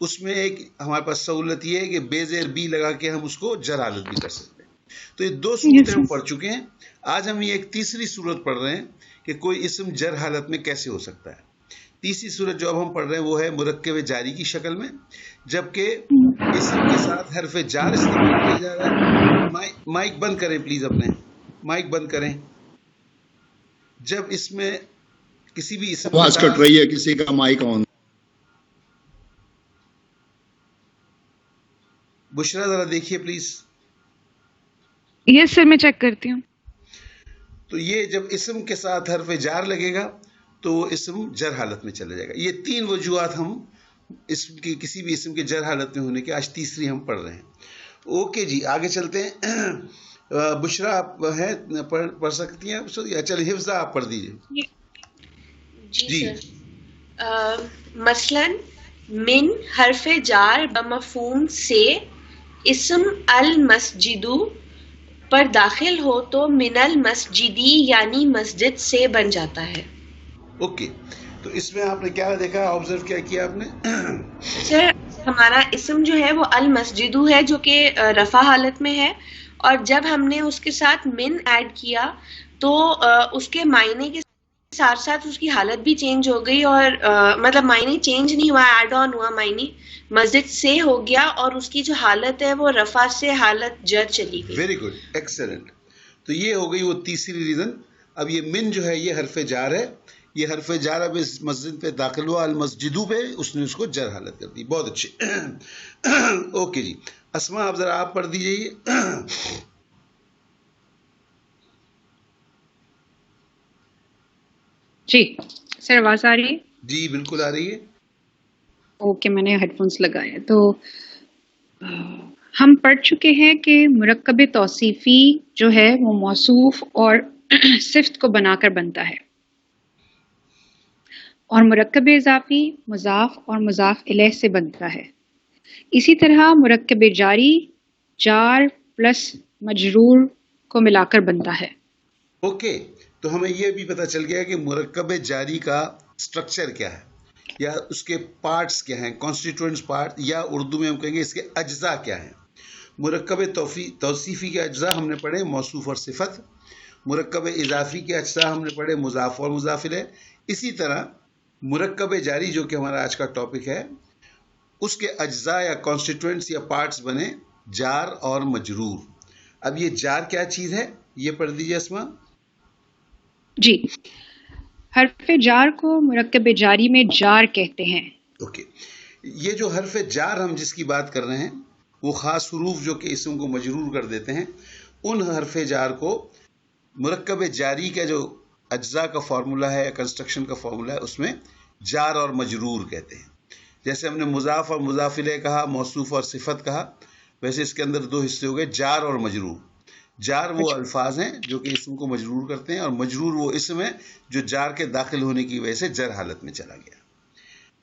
اس میں ایک ہمارے پاس سہولت یہ ہے کہ بے زیر بی لگا کے ہم اس کو جر حالت بھی کر سکتے ہیں. تو یہ 2 صورتیں ہم پڑھ چکے ہیں. آج ہم یہ ایک تیسری صورت پڑھ رہے ہیں کہ کوئی اسم جر حالت میں کیسے ہو سکتا ہے. تیسری صورت جو اب ہم پڑھ رہے ہیں وہ ہے مرکب جاری کی شکل میں، جبکہ اسم کے ساتھ حرف جار استعمال کیا جا رہا ہے. مائک بند کریں پلیز، اپنے مائک بند کریں. جب اس میں کسی بھی اسم آواز کٹ رہی ہے، کسی کا مائک آن. بشرا ذرا دیکھیے پلیز. یس سر، میں چیک کرتی ہوں. تو یہ جب اسم کے ساتھ حرف جار لگے گا تو وہ اسم جر حالت میں چلا جائے گا. یہ 3 وجوہات ہم اسم کی کسی بھی اسم کے جر حالت میں ہونے کے آج تیسری ہم پڑھ رہے ہیں. اوکے جی، آگے چلتے ہیں. بشرا آپ ہیں پڑھ سکتی ہیں؟ چلے حفظہ آپ پڑھ دیجیے. جی سر. مثلا من حرف جار بمفہوم سے اسم المسجد پر داخل ہو تو من المسجدی یعنی مسجد سے بن جاتا ہے. اوکے، تو اس میں آپ نے کیا دیکھا، آبزرو کیا کیا آپ نے؟ سر ہمارا اسم جو ہے وہ المسجد ہے جو کہ رفع حالت میں ہے، اور جب ہم نے اس کے ساتھ من ایڈ کیا تو اس کے معنی کے ساتھ ساتھ اس کی حالت بھی چینج ہو گئی، اور مطلب معنی چینج نہیں ہوا، ایڈ آن ہوا، معنی مسجد سے ہو گیا، اور اس کی جو حالت ہے وہ رفع سے حالت جر چلی گئی. Very good, excellent. تو یہ ہو گئی وہ تیسری ریزن. اب یہ من جو ہے یہ حرف جار ہے. یہ حرف جار اب اس مسجد پہ داخل ہوا، المسجدو پہ، اس نے اس کو جر حالت کر دی. بہت اچھے. اوکے جی، اسما اب ذرا آپ پڑھ دیجیے. جی سر، آواز آ رہی ہے؟ جی بالکل آ رہی ہے. اوکے، میں نے ہیڈ فونس لگائے. تو ہم پڑھ چکے ہیں کہ مرکب توصیفی جو ہے وہ موصوف اور صفت کو بنا کر بنتا ہے، اور مرکب اضافی مضاف اور مضاف الیہ سے بنتا ہے. اسی طرح مرکب جاری جار پلس مجرور کو ملا کر بنتا ہے. اوکے، تو ہمیں یہ بھی پتہ چل گیا کہ مرکب جاری کا سٹرکچر کیا ہے، یا اس کے پارٹس کیا ہیں، کانسٹیٹوئنٹس پارٹ، یا اردو میں ہم کہیں گے اس کے اجزاء کیا ہیں. مرکب توصیفی کے اجزاء ہم نے پڑھے موصوف اور صفت. مرکب اضافی کے اجزاء ہم نے پڑھے مضاف اور مضاف الیہ. اسی طرح مرکب جاری جو کہ ہمارا آج کا ٹاپک ہے، اس کے اجزاء یا کانسٹیٹوئنٹس یا پارٹس بنے جار اور مجرور. اب یہ جار کیا چیز ہے یہ پڑھ دیجیے اسما. جی، حرف جار کو مرکب جاری میں جار کہتے ہیں. اوکے، یہ جو حرف جار ہم جس کی بات کر رہے ہیں وہ خاص حروف جو کہ اسم کو مجرور کر دیتے ہیں، ان حرف جار کو مرکب جاری کا جو اجزاء کا فارمولا ہے، کنسٹرکشن کا فارمولا ہے، اس میں جار اور مجرور کہتے ہیں. جیسے ہم نے مضاف اور مضاف الیہ کہا، موصوف اور صفت کہا، ویسے اس کے اندر 2 حصے ہو گئے، جار اور مجرور. جار وہ الفاظ ہیں جو کہ اسم کو مجرور کرتے ہیں، اور مجرور وہ اسم ہے جو جار کے داخل ہونے کی وجہ سے جر حالت میں چلا گیا.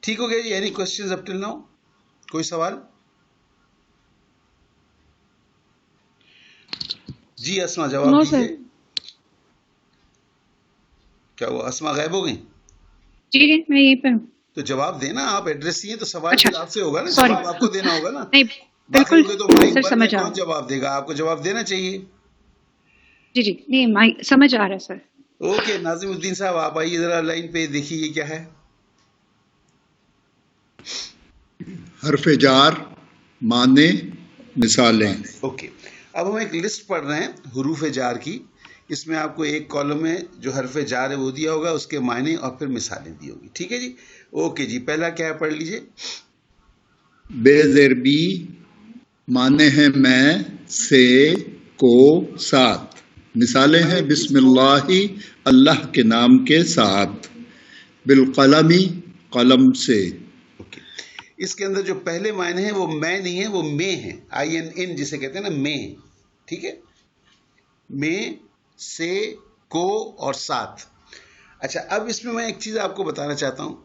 ٹھیک ہو گیا جی؟ اینی کوسچنز اپ ٹل ناؤ؟ کوئی سوال؟ جی اسما جواب دیجیے. کیا وہ اسما غائب ہو گئی؟ جی میں یہیں پہ ہوں. تو جواب دینا، آپ ایڈریس دیے تو سوال آپ سے ہوگا نا، Sorry. جواب آپ کو دینا ہوگا نا. نہیں بالکل تو مائک سر، بند سمجھ ہے، آ کون جواب دے گا؟ آپ کو جواب دینا چاہیے. جی جی نہیں سمجھ آ رہا ہے سر. اوکے، ناظم الدین صاحب آپ آئیے ذرا لائن پہ، دیکھیے یہ کیا ہے. حرف جار، معنی، مثالیں. اوکے، اب ہم ایک لسٹ پڑھ رہے ہیں حروف جار کی. اس میں آپ کو ایک کالم میں جو حرف جار ہے وہ دیا ہوگا، اس کے معنی اور پھر مثالیں دی ہوگی. ٹھیک ہے جی؟ اوکے جی، پہلا کیا ہے پڑھ لیجئے. بے زیر بی، معنی ہیں میں، سے، کو، ساتھ. مثالیں ہیں بسم اللہ، اللہ کے نام کے ساتھ. بالقلمی، قلم سے. اس کے اندر جو پہلے معنی ہیں وہ میں نہیں ہے، وہ میں ہیں. آئی این ان جسے کہتے ہیں نا، میں. ٹھیک ہے، میں، سے، کو اور ساتھ. اچھا، اب اس میں ایک چیز آپ کو بتانا چاہتا ہوں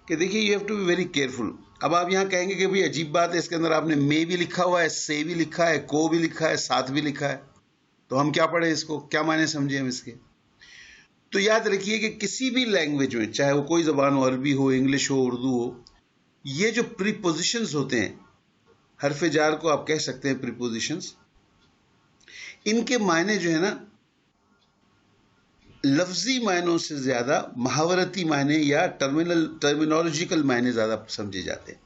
کہ دیکھیے you have to be very careful. اب آپ یہاں کہیں گے کہ بھئی عجیب بات ہے، اس کے اندر آپ نے میں بھی لکھا ہوا ہے، سے بھی لکھا ہے، کو بھی لکھا ہے، ساتھ بھی لکھا ہے، تو ہم کیا پڑھیں اس کو؟ کیا معنی سمجھیں ہم اس کے؟ تو یاد رکھیے کہ کسی بھی لینگویج میں، چاہے وہ کوئی زبان ہو، عربی ہو، انگلش ہو، اردو ہو، یہ جو پریپوزیشنز ہوتے ہیں، حرف جار کو آپ کہہ سکتے ہیں پریپوزیشنز، ان کے معنی جو ہے نا لفظی معنوں سے زیادہ محاورتی معنی یا ٹرمینالوجیکل معنی زیادہ سمجھے جاتے ہیں.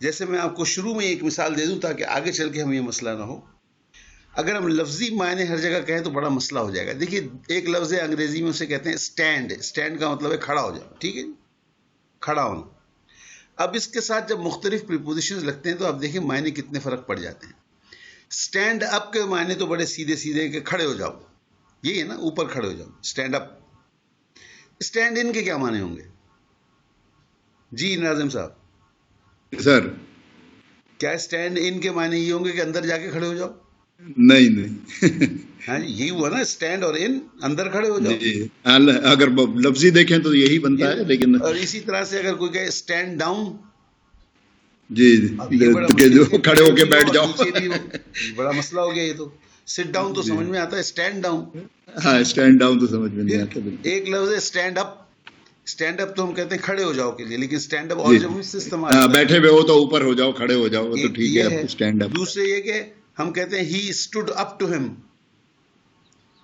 جیسے میں آپ کو شروع میں ایک مثال دے دوں تاکہ آگے چل کے ہمیں یہ مسئلہ نہ ہو. اگر ہم لفظی معنی ہر جگہ کہیں تو بڑا مسئلہ ہو جائے گا. دیکھیے ایک لفظ ہے انگریزی میں اسے کہتے ہیں اسٹینڈ. اسٹینڈ کا مطلب ہے کھڑا ہو جانا، ٹھیک ہے، کھڑا ہونا. اب اس کے ساتھ جب مختلف پریپوزیشنز لگتے ہیں تو آپ دیکھیں معنی کتنے فرق پڑ جاتے ہیں. اسٹینڈ اپ کے معنی تو بڑے سیدھے سیدھے کہ کھڑے ہو جاؤ، یہی ہے نا، اوپر کھڑے ہو جاؤ، اسٹینڈ اپ. اسٹینڈ ان کے کیا معنی ہوں گے؟ جی ناظم صاحب سر کیا اسٹینڈ ان کے معنی یہ ہوں گے کہ اندر جا کے کھڑے ہو جاؤ؟ نہیں ہاں جی یہی ہوا نا، اسٹینڈ اور ان اندر کھڑے ہو جاؤ. جی اگر لفظی دیکھیں تو یہی بنتا ہے، لیکن اور اسی طرح سے اگر کوئی کہے اسٹینڈ ڈاؤن، جی کہ جو کھڑے ہو کے بیٹھ جاؤ، بڑا مسئلہ ہو گیا. یہ تو سٹ ڈاؤن تو سمجھ میں آتا ہے، اسٹینڈ ڈاؤن، ہاں اسٹینڈ ڈاؤن تو سمجھ میں نہیں آتا. ایک لفظ ہے اسٹینڈ اپ. اسٹینڈ اپ تو ہم کہتے ہیں کھڑے ہو جاؤ کے لیے، لیکن اسٹینڈ اپ اور جب اس سے استعمال بیٹھے ہوئے ہو تو اوپر ہو جاؤ، کھڑے ہو جاؤ تو ٹھیک ہے اسٹینڈ اپ. دوسرے یہ کہ ہم کہتے ہیں ہی اسٹوڈ اپ ٹو ہم،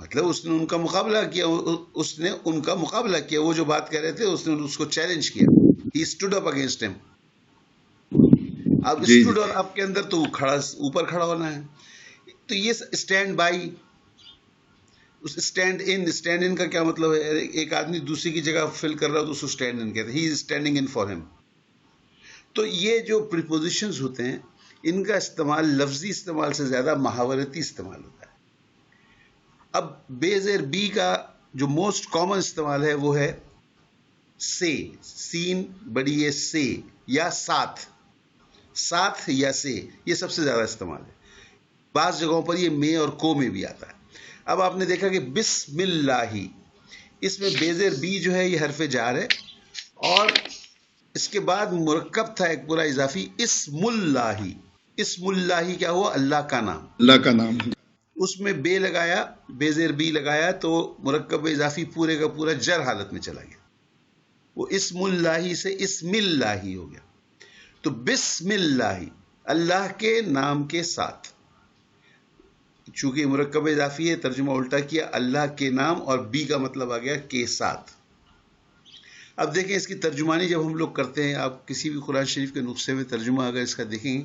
مطلب اس نے ان کا مقابلہ کیا، اس نے ان کا مقابلہ کیا، وہ جو بات کہہ رہے تھے اس نے اس کو چیلنج کیا. ہی اسٹوڈ اپ اگینسٹ ہم. اب اسٹوڈ اور اپ کے اندر تو کھڑا، اوپر کھڑا ہونا ہے. تو یہ اسٹینڈ بائی، اسٹینڈ ان کا کیا مطلب ہے؟ ایک آدمی دوسری کی جگہ فل کر رہا ہو تو اس کو اسٹینڈ ان کہتے ہیں، ہی از اسٹینڈنگ ان فار ہم. تو یہ جو پریپوزیشنز ہوتے ہیں ان کا استعمال لفظی استعمال سے زیادہ محاورتی استعمال ہوتا ہے. اب بے زیر بی کا جو موسٹ کامن استعمال ہے وہ ہے سے، سین بڑی ہے سے، یا ساتھ، ساتھ یا سے، یہ سب سے زیادہ استعمال ہے. بعض جگہوں پر یہ میں اور کو میں بھی آتا ہے. اب آپ نے دیکھا کہ بسم اللہ، اس میں بے زیر بی جو ہے یہ حرف جار ہے، اور اس کے بعد مرکب تھا ایک پورا اضافی اسم اللہ. اسم اللہ کیا ہوا؟ اللہ کا نام، اللہ کا نام. اس میں بے لگایا، بے زیر بی لگایا تو مرکب اضافی پورے کا پورا جر حالت میں چلا گیا. وہ اسم اللہ سے اسم اللہ ہو گیا. تو بسم اللہ، اللہ کے نام کے ساتھ. چونکہ مرکب اضافی ہے ترجمہ الٹا کیا، اللہ کے نام، اور بی کا مطلب آ گیا کے ساتھ. اب دیکھیں اس کی ترجمانی جب ہم لوگ کرتے ہیں، آپ کسی بھی قرآن شریف کے نسخے میں ترجمہ اگر اس کا دیکھیں گے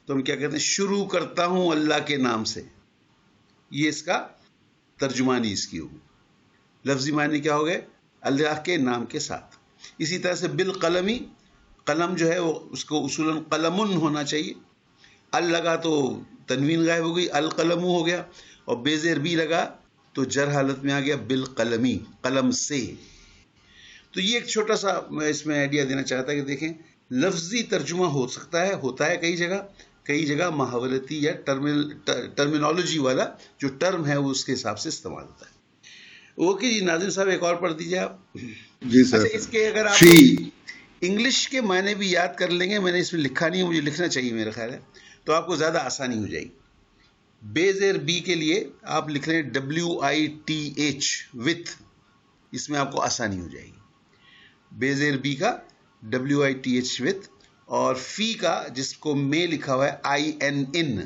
تو ہم کیا کہتے ہیں؟ شروع کرتا ہوں اللہ کے نام سے. یہ اس کا ترجمانی اس کی ہوگی. لفظی معنی کیا ہو گئے؟ اللہ کے نام کے ساتھ. اسی طرح سے بالقلمی، قلم جو ہے وہ اس کو اصولاً قلمن ہونا چاہیے. ال لگا تو تنوین غائب ہو گئی، القلم ہو گیا، اور بے زیر بی لگا تو جر حالت میں آ گیا بالقلمی، قلم سے. تو یہ ایک چھوٹا سا میں اس میں آئیڈیا دینا چاہتا کہ دیکھیں لفظی ترجمہ ہو سکتا ہے، ہوتا ہے کئی جگہ محاورتی یا ٹرمینالوجی والا جو ٹرم ہے وہ اس کے حساب سے استعمال ہوتا ہے. اوکے جی ناظم صاحب ایک اور پڑھ دیجیے آپ. جی سر. اچھا اس کے اگر آپ انگلش کے معنی بھی یاد کر لیں گے، میں نے اس میں لکھا نہیں ہے، مجھے لکھنا چاہیے میرا خیال ہے، تو آپ کو زیادہ آسانی ہو جائے گی. بے زیر بی کے لیے آپ لکھ لیں WITH وتھ، اس میں آپ کو آسانی ہو جائے گی. بے زیر بی کا WITH وتھ، اور فی کا جس کو میں لکھا ہوا ہے INN.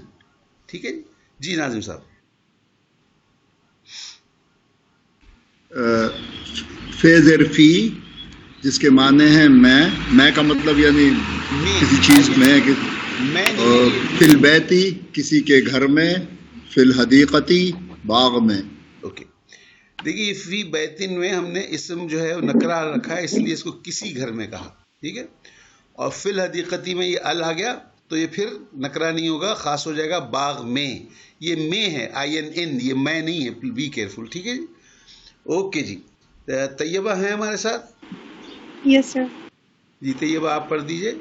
ٹھیک ہے جی ناظم صاحب. فے زیر فی جس کے معنی ہیں میں کا مطلب یعنی کسی چیز میں، فی البیتی کسی کے گھر میں، فی الحدیقتی باغ میں. اوکے دیکھیے فی بیتن میں ہم نے اسم جو ہے نکرہ رکھا ہے، اس لیے اس کو کسی گھر میں کہا. ٹھیک ہے. اور فی الحدیقتی میں یہ ال آ گیا تو یہ پھر نکرہ نہیں ہوگا، خاص ہو جائے گا باغ میں. یہ میں ہے INN، یہ میں نہیں ہے، بی کیئرفل. ٹھیک ہے جی. اوکے جی. طیبہ ہیں ہمارے ساتھ؟ یس سر. جی طیبہ آپ پڑھ دیجئے.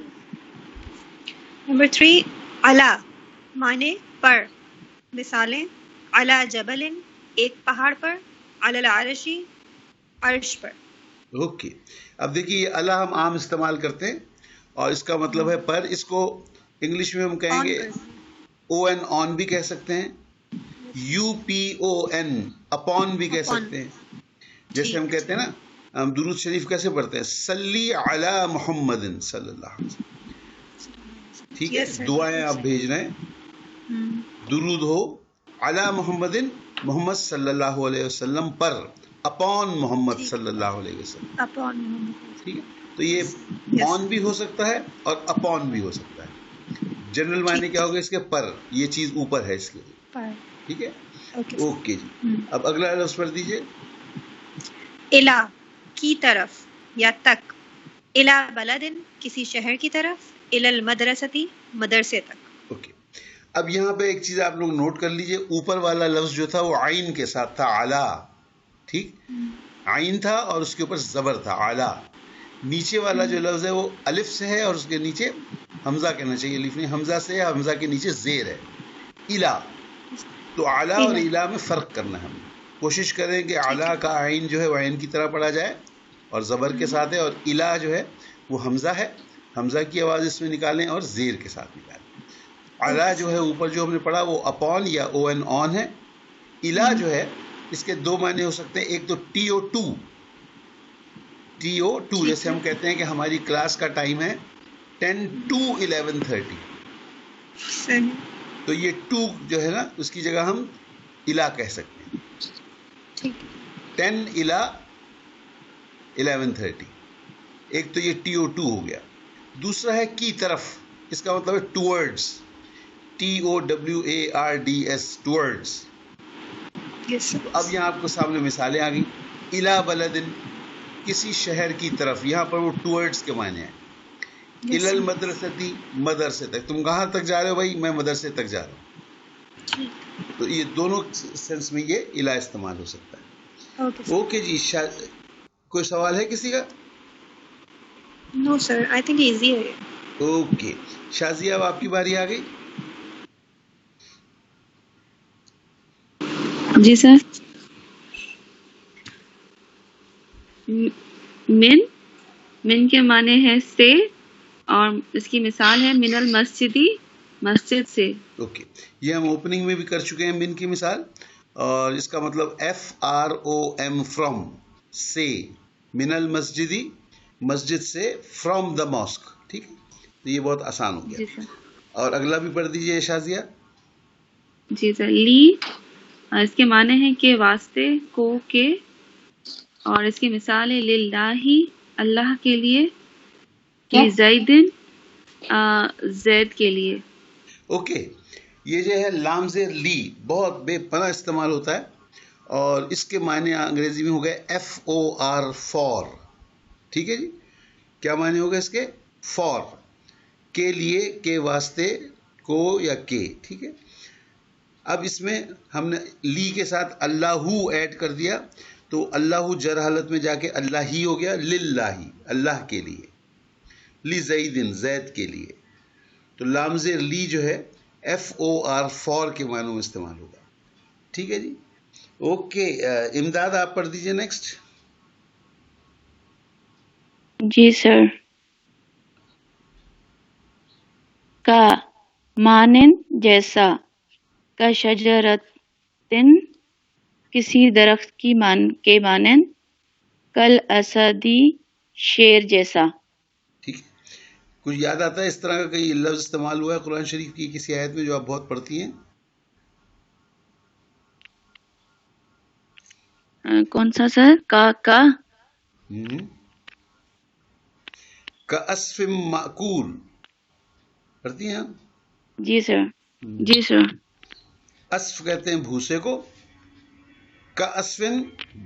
نمبر 3 علا معنی پر. مثالیں علا جبل ایک پہاڑ پر، علی العرشی عرش پر. اوکے. اب دیکھیے یہ علا ہم عام استعمال کرتے ہیں اور اس کا مطلب ہے پر. اس کو انگلش میں ہم کہیں گے ON آن بھی کہہ سکتے ہیں، UPON اپون بھی کہہ سکتے ہیں. جیسے ہم کہتے ہیں نا ہم درود شریف کیسے پڑھتے ہیں؟ صلی علی محمد صلی اللہ علیہ وسلم. ٹھیک ہے. Yes, sir. دعائیں آپ بھیج رہے ہیں. درود ہو علی محمد محمد صلی اللہ علیہ وسلم پر اپون محمد صلی اللہ علیہ وسلم. Upon Muhammad. ٹھیک ہے. تو یہ آن بھی ہو سکتا ہے اور اپون بھی ہو سکتا ہے. جنرل معنی کیا ہوگا اس کے؟ پر. یہ چیز اوپر ہے اس کے. پر. ٹھیک ہے. Okay. اوکے جی. اب اگلا لفظ پڑھ دیجیے. الا کی طرف یا تک. الا بلدن کسی شہر کی طرف. الا المدرستی مدرسے تک. اوکے. اب یہاں پہ ایک چیز آپ لوگ نوٹ کر لیجئے. اوپر والا لفظ جو تھا وہ عین کے ساتھ تھا، علا. ٹھیک. عین تھا اور اس کے اوپر زبر تھا، علا. نیچے والا جو لفظ ہے وہ الف سے ہے اور اس کے نیچے حمزہ کہنا چاہیے، الف نہیں، حمزہ سے ہے. حمزہ کے نیچے زیر ہے، الا. تو اعلیٰ اور الا میں فرق کرنا ہے. ہم کوشش کریں کہ اعلیٰ کا عین جو ہے وہ عین کی طرح پڑھا جائے اور زبر کے ساتھ ہے، اور الا جو ہے وہ حمزہ ہے، حمزہ کی آواز اس میں نکالیں اور زیر کے ساتھ نکالیں. اعلیٰ جو ہے اوپر جو ہم نے پڑھا وہ اپون یا او این آن ہے. الا جو ہے اس کے دو معنی ہو سکتے ہیں. ایک تو T O to, T O to, جیسے ہم کہتے ہیں کہ ہماری کلاس کا ٹائم ہے 10 to 11:30. صحیح. تو یہ ٹو جو ہے نا اس کی جگہ ہم الا کہہ سکتے ہیں. ٹھیک. 10 الا 11:30. ایک تو یہ ٹی او ٹو ہو گیا. دوسرا ہے کی طرف. اس کا مطلب ہے towards, T O W A R D S, towards. Yes, sir. اب یہاں آپ کو سامنے مثالیں آ گئی. الا بلدن کسی شہر کی طرف، یہاں پر وہ ٹورڈز کے معنی ہیں. Yes, الا sir. المدرستی مدرسے تک. تم کہاں تک جا رہے ہو بھائی؟ میں مدرسے تک جا رہا ہوں. ٹھیک. تو یہ دونوں سینس میں یہ الا استعمال ہو سکتا ہے. Okay, sir. اوکے جی. کوئی سوال ہے کسی کا؟ No, sir. I think easy ہے. اوکے. شازیہ اب آپ کی باری آ گئی. جی سر. من کے معنی ہے سے، اور اس کی مثال ہے من المسجدی، مسجد سے. اوکے. یہ ہم اوپننگ میں بھی کر چکے ہیں من کی مثال، اور اس کا مطلب FROM فرام، سے. من المسجدی مسجد سے، فرام دا ماسک. ٹھیک ہے. تو یہ بہت آسان ہو جی گیا. سر. اور اگلا بھی پڑھ دیجیے شازیہ. جی سر. لی اس کے معنی ہے کہ واسطے کو، کے، اور اس کی مثال ہے للہ، اللہ کے لیے، زیدن، زید کے لیے. اوکے. یہ جو ہے لام زیر لی بہت بے پناہ استعمال ہوتا ہے، اور اس کے معنی انگریزی میں ہو گئے FOR، فور. ٹھیک ہے جی. کیا معنی ہوگا اس کے؟ فور، کے لیے، کے واسطے، کو یا کے. ٹھیک ہے. اب اس میں ہم نے لی کے ساتھ اللہ ایڈ کر دیا، تو اللہ جر حالت میں جا کے اللہ ہی ہو گیا. للہ، اللہ کے لیے. لی زیدن، زید کے لیے. تو لام زیر لی جو ہے FOR، فور کے معنوں میں استعمال ہوگا. ٹھیک ہے جی. اوکے. امداد آپ پڑھ دیجئے نیکسٹ. جی سر. کا مانن جیسا، کا شجرتن کسی درخت کی کے مانند، کل اسدی شیر جیسا. ٹھیک ہے. کچھ یاد آتا ہے اس طرح کا کوئی لفظ استعمال ہوا ہے قرآن شریف کی کسی آیت میں جو آپ بہت پڑھتی ہیں؟ کون سا سر؟ کا اسف مأکول پڑھتی ہیں آپ؟ جی سر. جی سر. اسف کہتے ہیں بھوسے کو. کا اسفن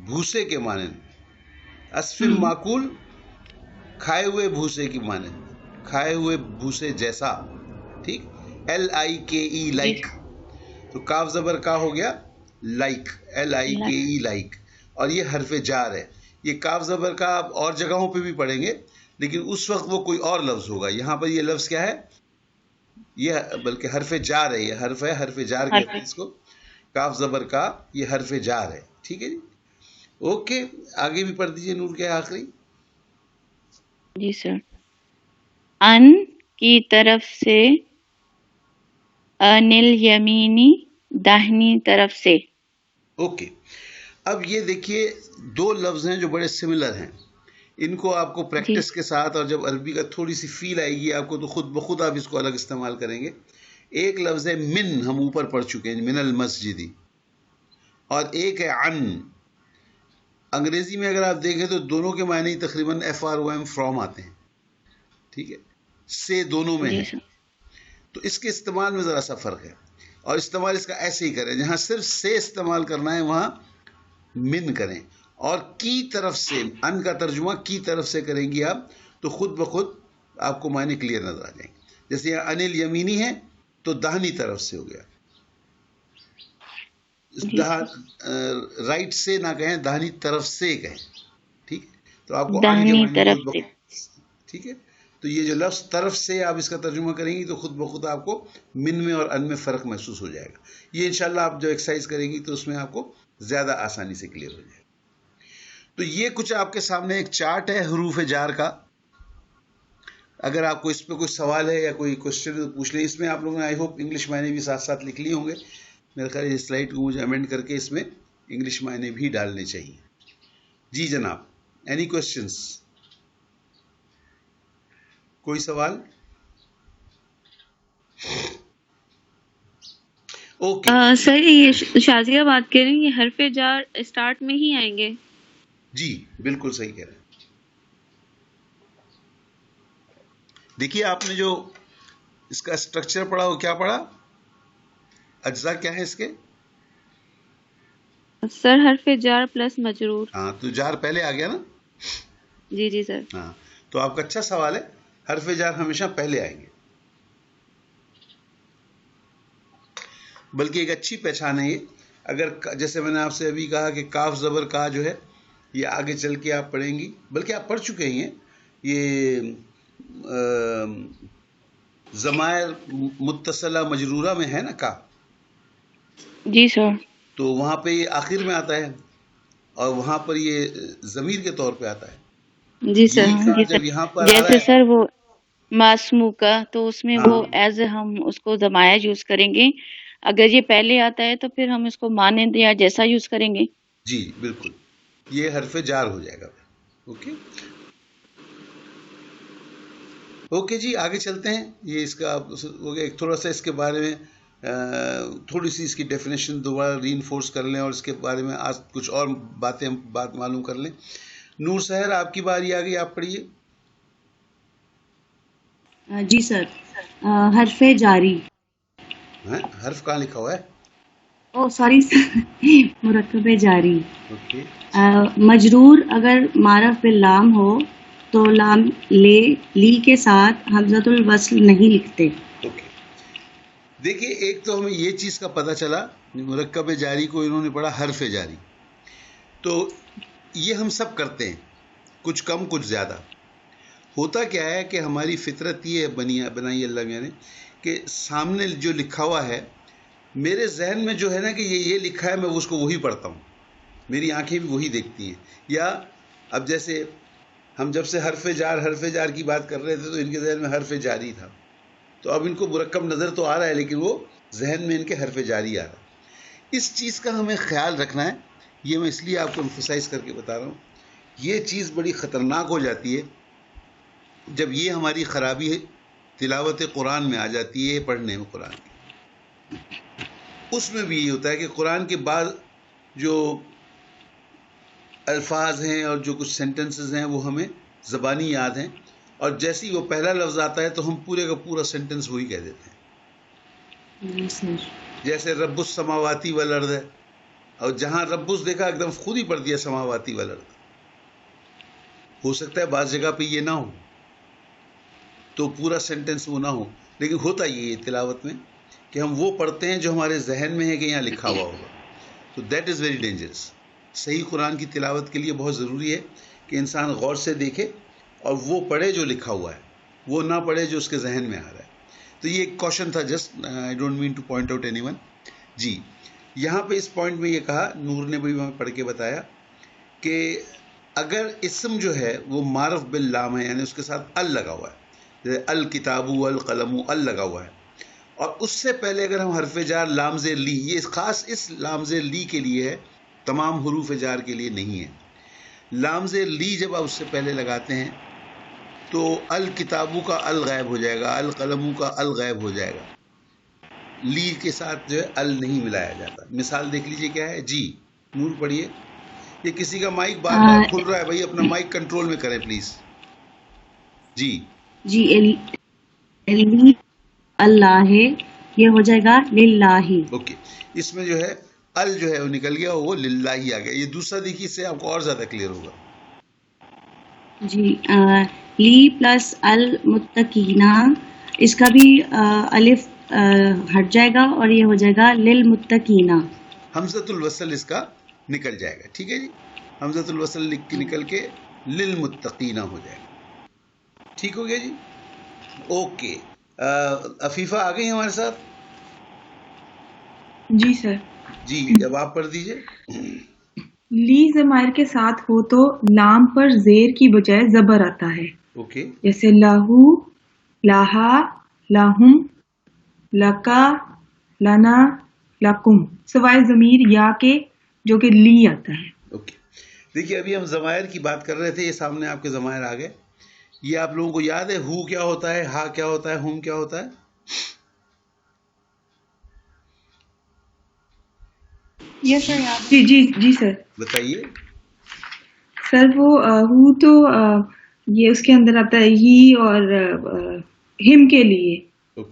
بھوسے کے مانند. اسف ماکول کھائے ہوئے بھوسے کی مانند، کھائے ہوئے بھوسے جیسا. ٹھیک. LIKE، like. تو کاف زبر کا ہو گیا لائک، LIKE، لائک. اور یہ حرف جار ہے. یہ کاف زبر کا آپ اور جگہوں پہ بھی پڑھیں گے، لیکن اس وقت وہ کوئی اور لفظ ہوگا. یہاں پر یہ لفظ کیا ہے؟ یہ بلکہ حرف جار ہے. یہ حرف ہے، حرف جار کہتے ہیں اس کو. کاف زبر کا یہ حرف جار ہے. ٹھیک ہے جی. اوکے. آگے بھی پڑھ دیجیے نور کے آخری. جی سر. ان کی طرف سے، انل یمینی داہنی طرف سے. اوکے. اب یہ دیکھیے دو لفظ ہیں جو بڑے سملر ہیں. ان کو آپ کو پریکٹس کے ساتھ اور جب عربی کا تھوڑی سی فیل آئے گی آپ کو تو خود بخود آپ اس کو الگ استعمال کریں گے. ایک لفظ ہے من، ہم اوپر پڑھ چکے ہیں، من المسجدی، اور ایک ہے عن. انگریزی میں اگر آپ دیکھیں تو دونوں کے معنی تقریباً FROM فرام آتے ہیں، ٹھیک ہے، سے دونوں میں ہے. تو اس کے استعمال میں ذرا سا فرق ہے، اور استعمال اس کا ایسے ہی کریں، جہاں صرف سے استعمال کرنا ہے وہاں من کریں. اور کی طرف سے، ان کا ترجمہ کی طرف سے کریں گی آپ تو خود بخود آپ کو معنی کلیئر نظر آ جائیں گے. جیسے یہاں انل یمینی ہے تو داہنی طرف سے ہو گیا، رائٹ سے نہ کہیں، داہنی طرف سے کہیں، ٹھیک ہے. تو آپ کو ان کے معنی خود بخود، ٹھیک ہے. تو یہ جو لفظ طرف سے آپ اس کا ترجمہ کریں گی تو خود بخود آپ کو من میں اور ان میں فرق محسوس ہو جائے گا. یہ انشاءاللہ آپ جو ایکسرسائز کریں گی تو اس میں آپ کو زیادہ آسانی سے کلیئر ہو جائے گا. تو یہ کچھ آپ کے سامنے ایک چارٹ ہے حروف جار کا. اگر آپ کو اس پہ کوئی سوال ہے یا کوئی کوشچن پوچھ لیں. اس میں آپ لوگوں نے آئی ہوپ انگلش معنی بھی ساتھ ساتھ لکھ لیے ہوں گے. میرے خیال ہے اس سلائڈ کو مجھے امینڈ کر کے اس میں انگلش معنی بھی ڈالنے چاہیے. جی جناب، اینی کوشچنس؟ کوئی سوال؟ اوکے سر یہ شازیہ بات کہہ رہی ہیں، یہ حرف جار اسٹارٹ میں ہی آئیں گے؟ جی بالکل صحیح کہہ رہے ہیں. دیکھیے آپ نے جو اس کا اسٹرکچر پڑھا وہ کیا پڑھا، اجزاء کیا ہے اس کے؟ سر حرف جار پلس مجرور. ہاں تو جار پہلے آ گیا نا. جی جی سر. ہاں تو آپ کا اچھا سوال ہے، حرف جار ہمیشہ پہلے آئیں گے، بلکہ ایک اچھی پہچان ہے یہ. اگر جیسے میں نے آپ سے ابھی کہا کہ کاف زبر کا جو ہے یہ آگے چل کے آپ پڑھیں گی، بلکہ آپ پڑھ چکے ہی ہیں، یہ ضمائر متصلہ مجرورہ میں ہے نا کا. جی سر. تو وہاں پہ یہ آخر میں آتا ہے اور وہاں پر یہ ضمیر کے طور پہ آتا ہے. جی سر. جب یہاں پر جیسے سر وہ معصوم کا تو اس میں وہ ایز ہم اس کو ضمائر یوز کریں گے. اگر یہ پہلے آتا ہے تو پھر ہم اس کو مانند یا جیسا یوز کریں گے. جی بالکل، یہ حرف جار ہو جائے گا. اوکے اوکے جی آگے چلتے ہیں. یہ اس کا ہو گیا. ایک تھوڑا سا اس کے بارے میں تھوڑی سی اس کی ڈیفینیشن دوبارہ ری انفورس کر لیں اور اس کے بارے میں آج کچھ اور بات معلوم کر لیں. نور سحر آپ کی باری آ گئی، آپ پڑھیے. جی سر. حرف جاری. حرف کہاں لکھا ہوا ہے؟ او سوری مرکب جاری. اوکے. مجرور اگر معرف باللام ہو تو لام لی کے ساتھ حمزۃ الوصل نہیں لکھتے. اوکے دیکھیے، ایک تو ہمیں یہ چیز کا پتہ چلا مرکب جاری کو انہوں نے پڑھا حرف جاری. تو یہ ہم سب کرتے ہیں، کچھ کم کچھ زیادہ. ہوتا کیا ہے کہ ہماری فطرت یہ بنائی اللہ میاں نے کہ سامنے جو لکھا ہوا ہے میرے ذہن میں جو ہے نا کہ یہ لکھا ہے، میں اس کو وہی پڑھتا ہوں، میری آنکھیں بھی وہی دیکھتی ہیں. یا اب جیسے ہم جب سے حرف جار کی بات کر رہے تھے تو ان کے ذہن میں حرف جاری تھا، تو اب ان کو مرکب نظر تو آ رہا ہے لیکن وہ ذہن میں ان کے حرف جاری آ رہا ہے. اس چیز کا ہمیں خیال رکھنا ہے. یہ میں اس لیے آپ کو ایمفسائز کر کے بتا رہا ہوں. یہ چیز بڑی خطرناک ہو جاتی ہے جب یہ ہماری خرابی تلاوت قرآن میں آ جاتی ہے، پڑھنے میں قرآن کی. اس میں بھی یہ ہوتا ہے کہ قرآن کے بعد جو الفاظ ہیں اور جو کچھ سینٹنسز ہیں وہ ہمیں زبانی یاد ہیں، اور جیسے ہی وہ پہلا لفظ آتا ہے تو ہم پورے کا پورا سینٹنس وہی کہہ دیتے ہیں. جیسے رب السماواتی والارض ہے، اور جہاں ربس دیکھا ایک دم خود ہی پڑھ دیا سماواتی والارض. ہو سکتا ہے بعض جگہ پہ یہ نہ ہو تو پورا سینٹنس وہ نہ ہو، لیکن ہوتا یہ تلاوت میں کہ ہم وہ پڑھتے ہیں جو ہمارے ذہن میں ہے کہ یہاں لکھا ہوا ہوگا. تو دیٹ از ویری ڈینجرس. صحیح قرآن کی تلاوت کے لیے بہت ضروری ہے کہ انسان غور سے دیکھے اور وہ پڑھے جو لکھا ہوا ہے، وہ نہ پڑھے جو اس کے ذہن میں آ رہا ہے. تو یہ ایک کوشچن تھا، just I don't mean to point out anyone. جی یہاں پہ اس پوائنٹ میں یہ کہا، نور نے بھی ہمیں پڑھ کے بتایا کہ اگر اسم جو ہے وہ معرف باللام ہے، یعنی اس کے ساتھ ال لگا ہوا ہے، جیسے الکتاب القلم ال لگا ہوا ہے، اور اس سے پہلے اگر ہم حرف جار لام زیر لی، یہ خاص اس لام زیر لی کے لیے ہے، تمام حروف جار کے لیے نہیں ہے. لام زیر لی جب آپ اس سے پہلے لگاتے ہیں تو الکتابو کا ال غائب ہو جائے گا، القلمو کا ال غائب ہو جائے گا، لی کے ساتھ جو ہے ال نہیں ملایا جاتا. مثال دیکھ لیجئے کیا ہے جی. نور پڑھیے. یہ کسی کا مائک بار بار کھل رہا ہے بھائی، اپنا مائک کنٹرول میں کریں پلیز. جی اللہ یہ ہو جائے گا للہ. اوکے، اس میں جو ہے ال جو ہے وہ نکل گیا، وہ للہ ہی آ گیا. یہ دوسرا دیکھیے، اس سے آپ کو اور زیادہ کلیئر ہوگا. جی لی پلس المتقینا، اس کا بھی الف ہٹ جائے گا اور یہ ہو جائے گا للمتقینا. حمزۃ الوصل اس کا نکل جائے گا. ٹھیک ہے جی، حمزۃ الوصل نکل کے للمتقینا ہو جائے گا. ٹھیک ہو گیا جی. اوکے، عفیفہ آ گئی ہمارے ساتھ. جی سر. جی اب آپ پڑھ دیجئے. لی ضمائر کے ساتھ ہو تو لام پر زیر کی بجائے زبر آتا ہے. اوکے، جیسے لہو، لاہا، لاہم، لکا، لنا، لکم، سوائے ضمیر یا کے جو کہ لی آتا ہے. اوکے، دیکھیے ابھی ہم ضمائر کی بات کر رہے تھے، یہ سامنے آپ کے ضمائر آ گئے. یہ آپ لوگوں کو یاد ہے ہو کیا ہوتا ہے، ہا کیا ہوتا ہے، ہم کیا ہوتا ہے؟ یس سر. جی جی جی سر. بتائیے. سر وہ ہو تو یہ اس کے اندر آتا ہے ہی اور ہم کے لیے،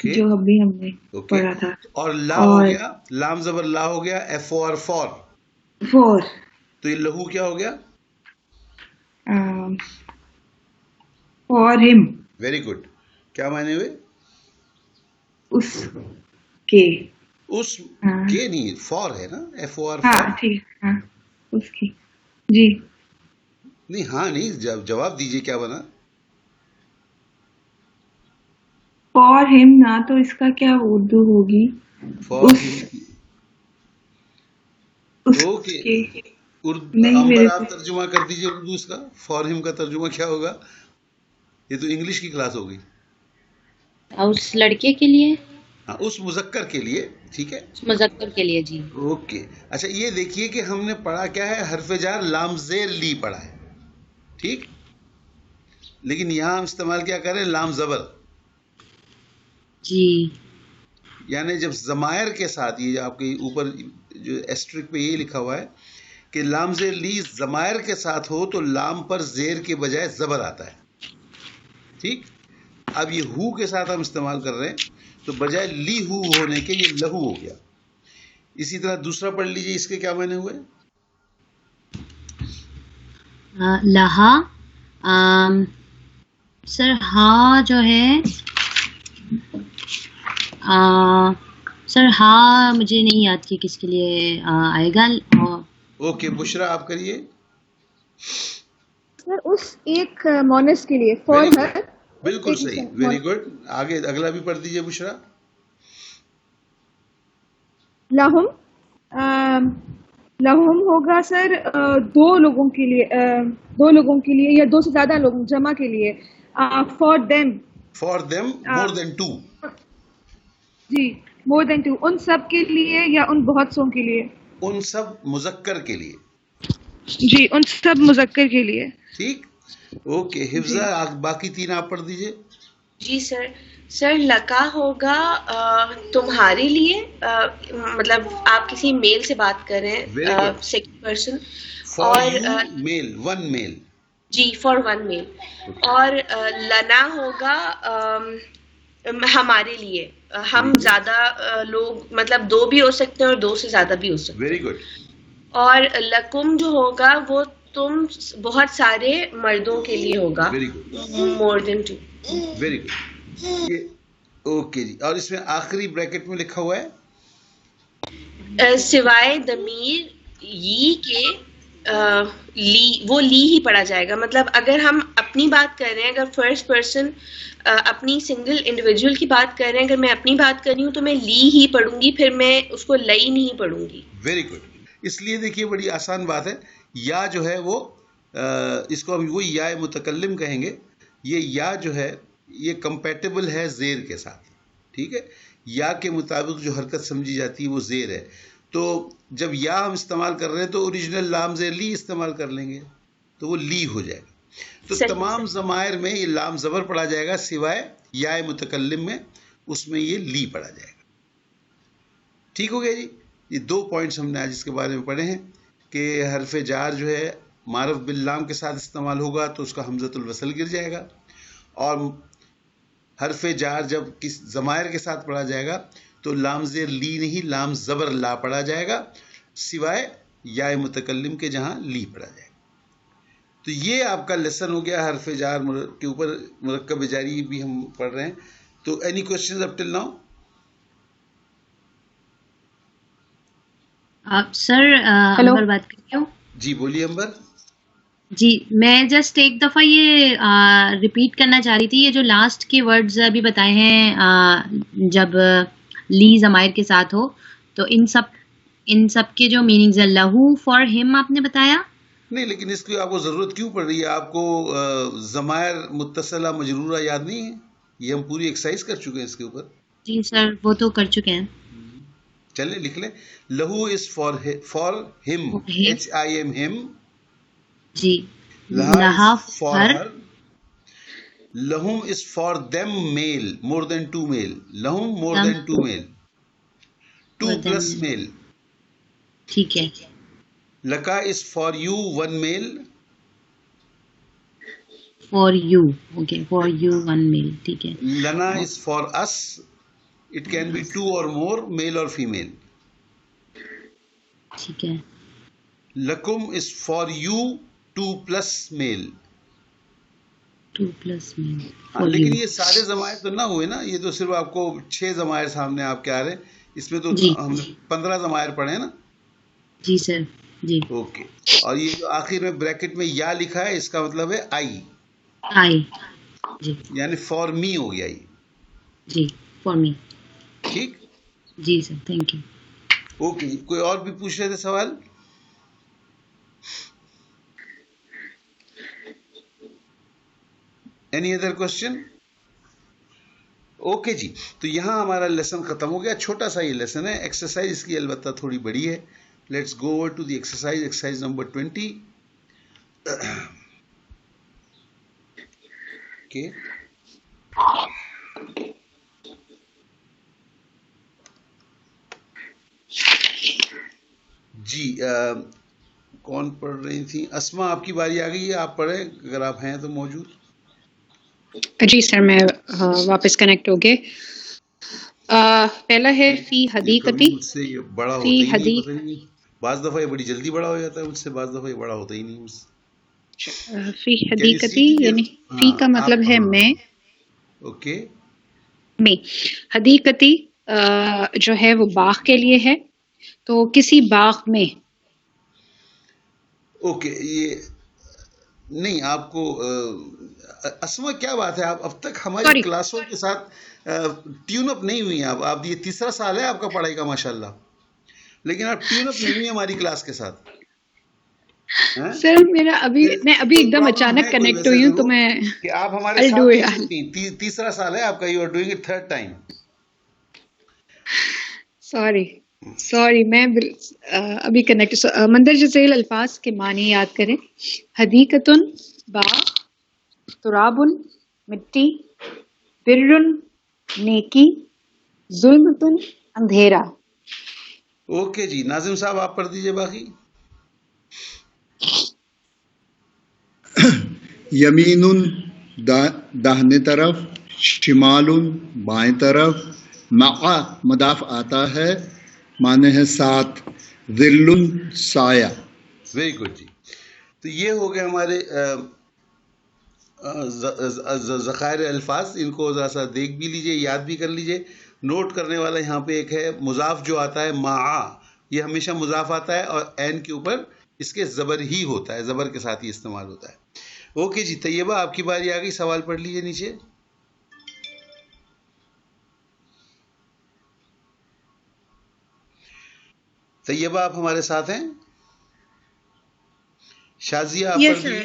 جو ابھی ہم نے پڑھا تھا. اور لا ہو گیا، لام زبر لا ہو گیا، F O R four. Four. تو یہ لہو کیا ہو گیا؟ فور ہم. Very good. کیا معنی ہوئے؟ اس کے. اس کے نہیں، فور ہے نا، ایف او آر. ہاں ٹھیک. ہاں اس کی. جی نہیں، ہاں نہیں، جواب دیجئے کیا بنا. فور ہم نہ تو اس کا کیا اردو ہوگی؟ Four okay. اردو آپ ترجمہ کر دیجئے اردو اس کا. فور ہم کا ترجمہ کیا ہوگا؟ یہ تو انگلش کی کلاس ہو گئی. اس لڑکے کے لیے، ہاں اس مذکر کے لیے. ٹھیک ہے، مذکر کے لیے. جی اوکے. اچھا یہ دیکھیے کہ ہم نے پڑھا کیا ہے، حرف جار لام زیر لی پڑھا ہے. ٹھیک، لیکن یہاں ہم استعمال کیا کریں، لام زبر. جی، یعنی جب ضمائر کے ساتھ، یہ آپ کے اوپر جو ایسٹرک پہ یہ لکھا ہوا ہے کہ لام زیر لی ضمائر کے ساتھ ہو تو لام پر زیر کے بجائے زبر آتا ہے. ٹھیک، اب یہ ہو کے ساتھ ہم استعمال کر رہے ہیں تو بجائے لی ہو ہونے کے یہ لہو ہو گیا. اسی طرح دوسرا پڑھ لیجئے، اس کے کیا معنی ہوئے؟ لہا. سر ہا جو ہے، سر ہا مجھے نہیں یاد کہ کس کے لیے آئے گا. اوکے بشرا آپ کریے. سر اس ایک مونس کے لیے، فور ہر. بالکل صحیح، ویری گڈ. آگے اگلا بھی پڑھ دیجئے بشرا. لہم. لہم ہوگا سر دو لوگوں کے لیے یا دو سے زیادہ لوگوں جمع کے لیے. For them. For them more than two. جی مور دین ٹو، ان سب کے لیے یا ان بہت سو کے لیے؟ ان سب مذکر کے لیے. جی ان سب مذکر کے لیے. ٹھیک، اوکے. حفظہ باقی تین آپ پڑھ دیجئے. جی سر. سر لکا ہوگا تمہارے لیے، مطلب آپ کسی میل سے بات کر رہے ہیں، سیکنڈ پرسن. اور میل، ون میل. جی فار ون میل. اور لنا ہوگا ہمارے لیے، ہم زیادہ لوگ، مطلب دو بھی ہو سکتے ہیں اور دو سے زیادہ بھی ہو سکتے ہیں. Very good. اور لکم جو ہوگا وہ تم بہت سارے مردوں کے لیے ہوگا، مور than to. Very good. Okay جی. اور اس میں آخری بریکٹ میں لکھا ہوا ہے سوائے ضمیر ی کے لی، وہ لی ہی پڑھا جائے گا. مطلب اگر ہم اپنی بات کر رہے ہیں، اگر فرسٹ پرسن اپنی سنگل انڈیویجول کی بات کر رہے ہیں، اگر میں اپنی بات کر رہی ہوں تو میں لی ہی پڑھوں گی، پھر میں اس کو لئی نہیں پڑھوں گی. Very good. اس لیے دیکھیے بڑی آسان بات ہے. یا جو ہے وہ اس کو ہم وہی یا متکلم کہیں گے. یہ یا جو ہے یہ کمپیٹیبل ہے زیر کے ساتھ. ٹھیک ہے، یا کے مطابق جو حرکت سمجھی جاتی ہے وہ زیر ہے. تو جب یا ہم استعمال کر رہے ہیں تو اوریجنل لام زیر لی استعمال کر لیں گے. تو وہ لی ہو جائے گا. تو صحیح تمام ضمائر میں یہ لام زبر پڑھا جائے گا سوائے یا متکلم میں، اس میں یہ لی پڑھا جائے گا. ٹھیک ہو گیا جی. یہ 2 پوائنٹس ہم نے آج اس کے بارے میں پڑھے ہیں کہ حرف جار جو ہے معرف باللام کے ساتھ استعمال ہوگا تو اس کا حمزۃ الوصل گر جائے گا، اور حرف جار جب کس ضمائر کے ساتھ پڑھا جائے گا تو لام زیر لی نہیں، لام زبر لا پڑھا جائے گا سوائے یا متکلم کے جہاں لی پڑھا جائے گا. تو یہ آپ کا لیسن ہو گیا حرف جار کے اوپر. مرکب جاری بھی ہم پڑھ رہے ہیں. تو اینی کوشچنز اپ ٹل ناؤ؟ آپ سر امبر بات کر رہی ہوں. جی بولیے امبر. جی میں جسٹ ایک دفعہ یہ ریپیٹ کرنا چاہ رہی تھی، یہ جو لاسٹ کے ورڈز ابھی بتائے ہیں جب لی ضمائر کے ساتھ ہو، تو ان سب کے جو میننگز ہے، لہو فار ہم آپ نے بتایا. نہیں، لیکن اس کی آپ کو ضرورت کیوں پڑ رہی ہے؟ آپ کو ضمائر متصلہ مجرورہ یاد نہیں ہے؟ یہ ہم پوری ایکسرسائز کر چکے ہیں اس کے اوپر. جی سر وہ تو کر چکے ہیں. چلیں لکھ لیں. لہو از فار ہم، HIM ہم. جی. لہا فار ہر. لہم از فار دیم میل، مور دین 2 میل. لہم مور دین 2 میل، 2 پلس میل. ٹھیک ہے. لکا is for you 1 male. For you, okay, for you 1 male. ٹھیک ہے. لنا is for us. It can be 2 or more, male or female. ٹھیک ہے. لکم is for you 2 plus male. 2 plus male. لیکن یہ سارے ضمائر تو نہ ہوئے نا، یہ تو صرف آپ کو 6 ضمائر سامنے آپ کے آ رہے ہیں. اس میں تو ہم نے 15 ضمائر پڑھے ہیں نا. جی سر. جی اوکے. اور یہ جو آخر میں بریکٹ میں یا لکھا ہے اس کا مطلب ہے آئی. جی یعنی فار می ہو گیا یہ. جی فار می. ٹھیک. جی سر تھینک یو. اوکے جی. کوئی اور بھی پوچھ رہے تھے سوال؟ Any other question? اوکے جی. تو یہاں ہمارا لیسن ختم ہو گیا. چھوٹا سا یہ لیسن ہے. ایکسرسائز اس کی البتہ تھوڑی بڑی ہے. Let's go over to the exercise number 20. Okay. جی کون پڑھ رہی تھی؟ اسما آپ کی باری آ گئی ہے، آپ پڑھیں اگر آپ ہیں تو موجود. جی سر میں واپس کنیکٹ ہو گئے. پہلا ہے فی حدیقتی. مجھ سے یہ بڑا ہوتا ہی نہیں، پتہ نہیں بعض دفعہ یہ بڑی جلدی بڑا ہو جاتا ہے مجھ سے، بعض دفعہ یہ بڑا ہوتا ہی نہیں مجھ سے. فی حدیقتی یعنی فی کا مطلب ہے میں. اوکے. میں حدیقتی جو ہے وہ باغ کے لیے ہے، تو کسی باغ میں. اوکے. یہ نہیں آپ کو اسما کیا بات ہے، آپ اب تک ہماری کلاسوں کے ساتھ ٹیون اپ نہیں ہوئی ہیں. آپ یہ 3را سال ہے آپ کا پڑھائی کا ماشاءاللہ، لیکن آپ ٹیون اپ نہیں ہوئی ہماری کلاس کے ساتھ. سر میں ابھی ایک دم اچانک کنیکٹ ہوئی ہوں، تو میں کہ آپ ہمارے ساتھ 3را سال ہے آپ کا. You are doing it 3rd time. Sorry میں ابھی کنیکٹ. مندرجہ ذیل الفاظ کے معنی یاد کریں. حدیقتن باغ، ترابن مٹی، برن نیکی، ظلمتن اندھیرا. اوکے جی. ناظم صاحب آپ پڑھ دیجئے باقی. یمین داہنے طرف، شمال بائیں طرف. مع مضاف آتا ہے، معنی ہے ساتھ. ظل سایہ. ویری گڈ جی. تو یہ ہو گئے ہمارے ذخائر الفاظ. ان کو ذرا سا دیکھ بھی لیجئے، یاد بھی کر لیجئے. نوٹ کرنے والا یہاں پہ ایک ہے مضاف جو آتا ہے مع، یہ ہمیشہ مضاف آتا ہے اور عین کے اوپر اس کے زبر ہی ہوتا ہے، زبر کے ساتھ ہی استعمال ہوتا ہے. اوکے جی. طیبہ آپ کی باری آ گئی، سوال پڑھ لیجئے نیچے. طیبہ آپ ہمارے ساتھ ہیں؟ شازیہ آپ پڑھ دیجیے.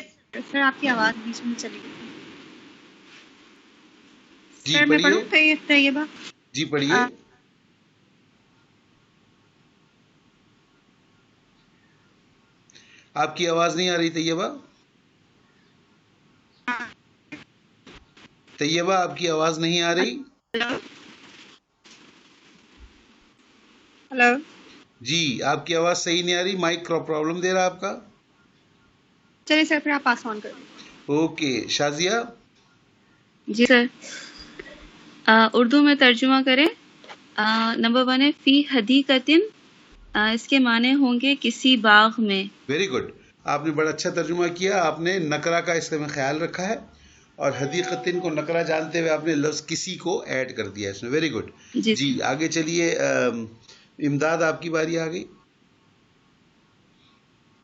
سر آپ کی آواز بیچ میں چلی گئی. جی سر میں پڑھوں طیبہ؟ جی پڑھیے. آپ کی آواز نہیں آ رہی طیبہ. طیبہ آپ کی آواز نہیں آ رہی. ہلو. جی آپ کی آواز صحیح نہیں آ رہی, مائک پرابلم دے رہا آپ کا. چلیے سر پھر آپ پاس آن کر دیں. اوکے شازیہ. جی سر. اردو میں ترجمہ کریں. نمبر 1 ہے فی حدیقۃ، اس کے معنی ہوں گے کسی باغ میں. ویری گڈ، آپ نے بڑا اچھا ترجمہ کیا. آپ نے نکرہ کا اس میں خیال رکھا ہے اور حدیقتن کو نکرہ جانتے ہوئے آپ نے لفظ کسی کو ایڈ کر دیا اس میں. Very good. جی آگے چلیے. امداد آپ کی باری آ گئی.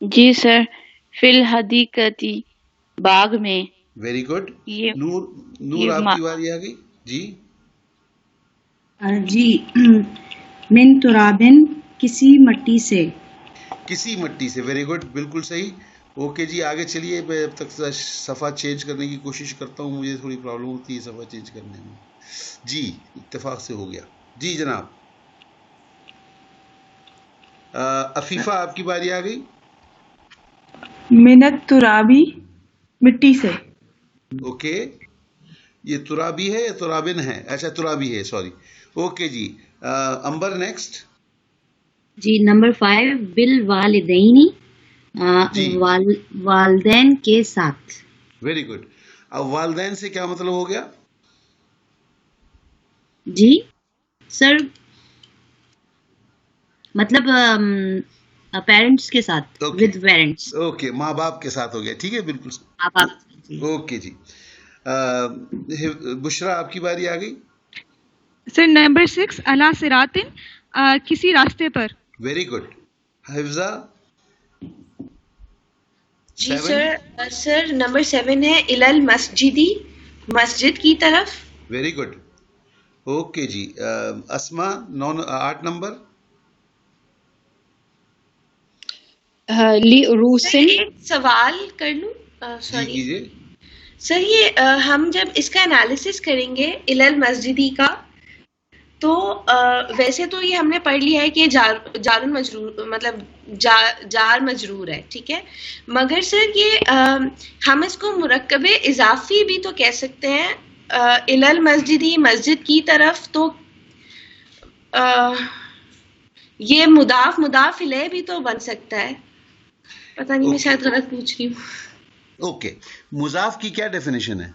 جی سر. فی الحدیقتی، باغ میں. Very good. نور آپ کی باری آ گئی. جی جی من ترابن، کسی مٹی سے. کسی مٹی سے. ویری گڈ، بالکل صحیح. اوکے جی آگے چلیے. میں اب تک صفحہ چینج کرنے کی کوشش کرتا ہوں، مجھے تھوڑی پرابلم ہوتی ہے صفحہ چینج کرنے میں. جی اتفاق سے ہو گیا. جی جناب عفیفہ آپ کی باری آ گئی. منت ترابی، مٹی سے. اوکے یہ ترابی ہے یا ترابن ہے؟ اچھا ترابی ہے، سوری. اوکے جی امبر نیکسٹ. جی نمبر 5 بالوالدینی، والدین کے ساتھ. Very good. اب والدین سے کیا مطلب ہو گیا؟ جی سر مطلب پیرنٹس کے ساتھ، ود پیرنٹس. اوکے ماں باپ کے ساتھ ہو گیا. ٹھیک ہے بالکل. اوکے جی بشرا آپ کی باری آ گئی. سر نمبر 6 علی صراط، کسی راستے پر. Very good. حفظہ. جی سر نمبر 7 ہے الی المسجدی، مسجد کی طرف. Very good. اوکے جی اسما 8 نمبر. لی عروسن. ایک سوال کر لوں؟ سوری سر، یہ ہم جب اس کا انالیسس کریں گے الی المسجدی کا، تو ویسے تو یہ ہم نے پڑھ لیا ہے کہ جار مجرور، مطلب جار مجرور ہے، ٹھیک ہے. مگر سر یہ ہم اس کو مرکب اضافی بھی تو کہہ سکتے ہیں. الی المسجدی، مسجد کی طرف، تو یہ مضاف الیہ بھی تو بن سکتا ہے. پتہ نہیں میں شاید غلط پوچھ رہی ہوں. اوکے مضاف کی کیا ڈیفینیشن ہے؟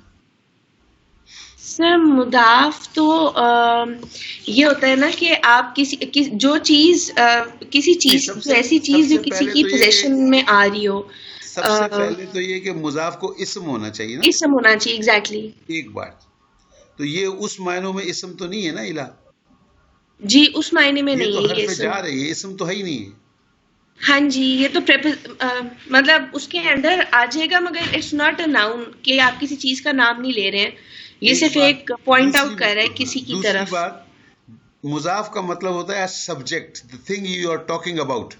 سر مضاف تو یہ ہوتا ہے نا کہ آپ جو چیز کسی چیز، ایسی چیز جو کسی کی پوزیشن میں آ رہی ہو. سب سے پہلے تو یہ کہ مضاف کو اسم ہونا چاہیے نا. اسم ہونا چاہیے، ایگزیکٹلی. ایک بات تو یہ اس معنوں میں اسم تو نہیں ہے نا الہ. جی اس معنی میں نہیں ہے. یہ تو حرف جار ہے، یہ اسم تو ہے ہی نہیں ہے. ہاں جی یہ تو مطلب اس کے اندر آ جائے گا، مگر اٹس ناٹ اے ناؤن کہ آپ کسی چیز کا نام نہیں لے رہے ہیں. یہ صرف ایک پوائنٹ آؤٹ کر رہا ہے کسی کی طرف. دوسری بات، مضاف کا مطلب ہوتا ہے subject, the thing you are talking about.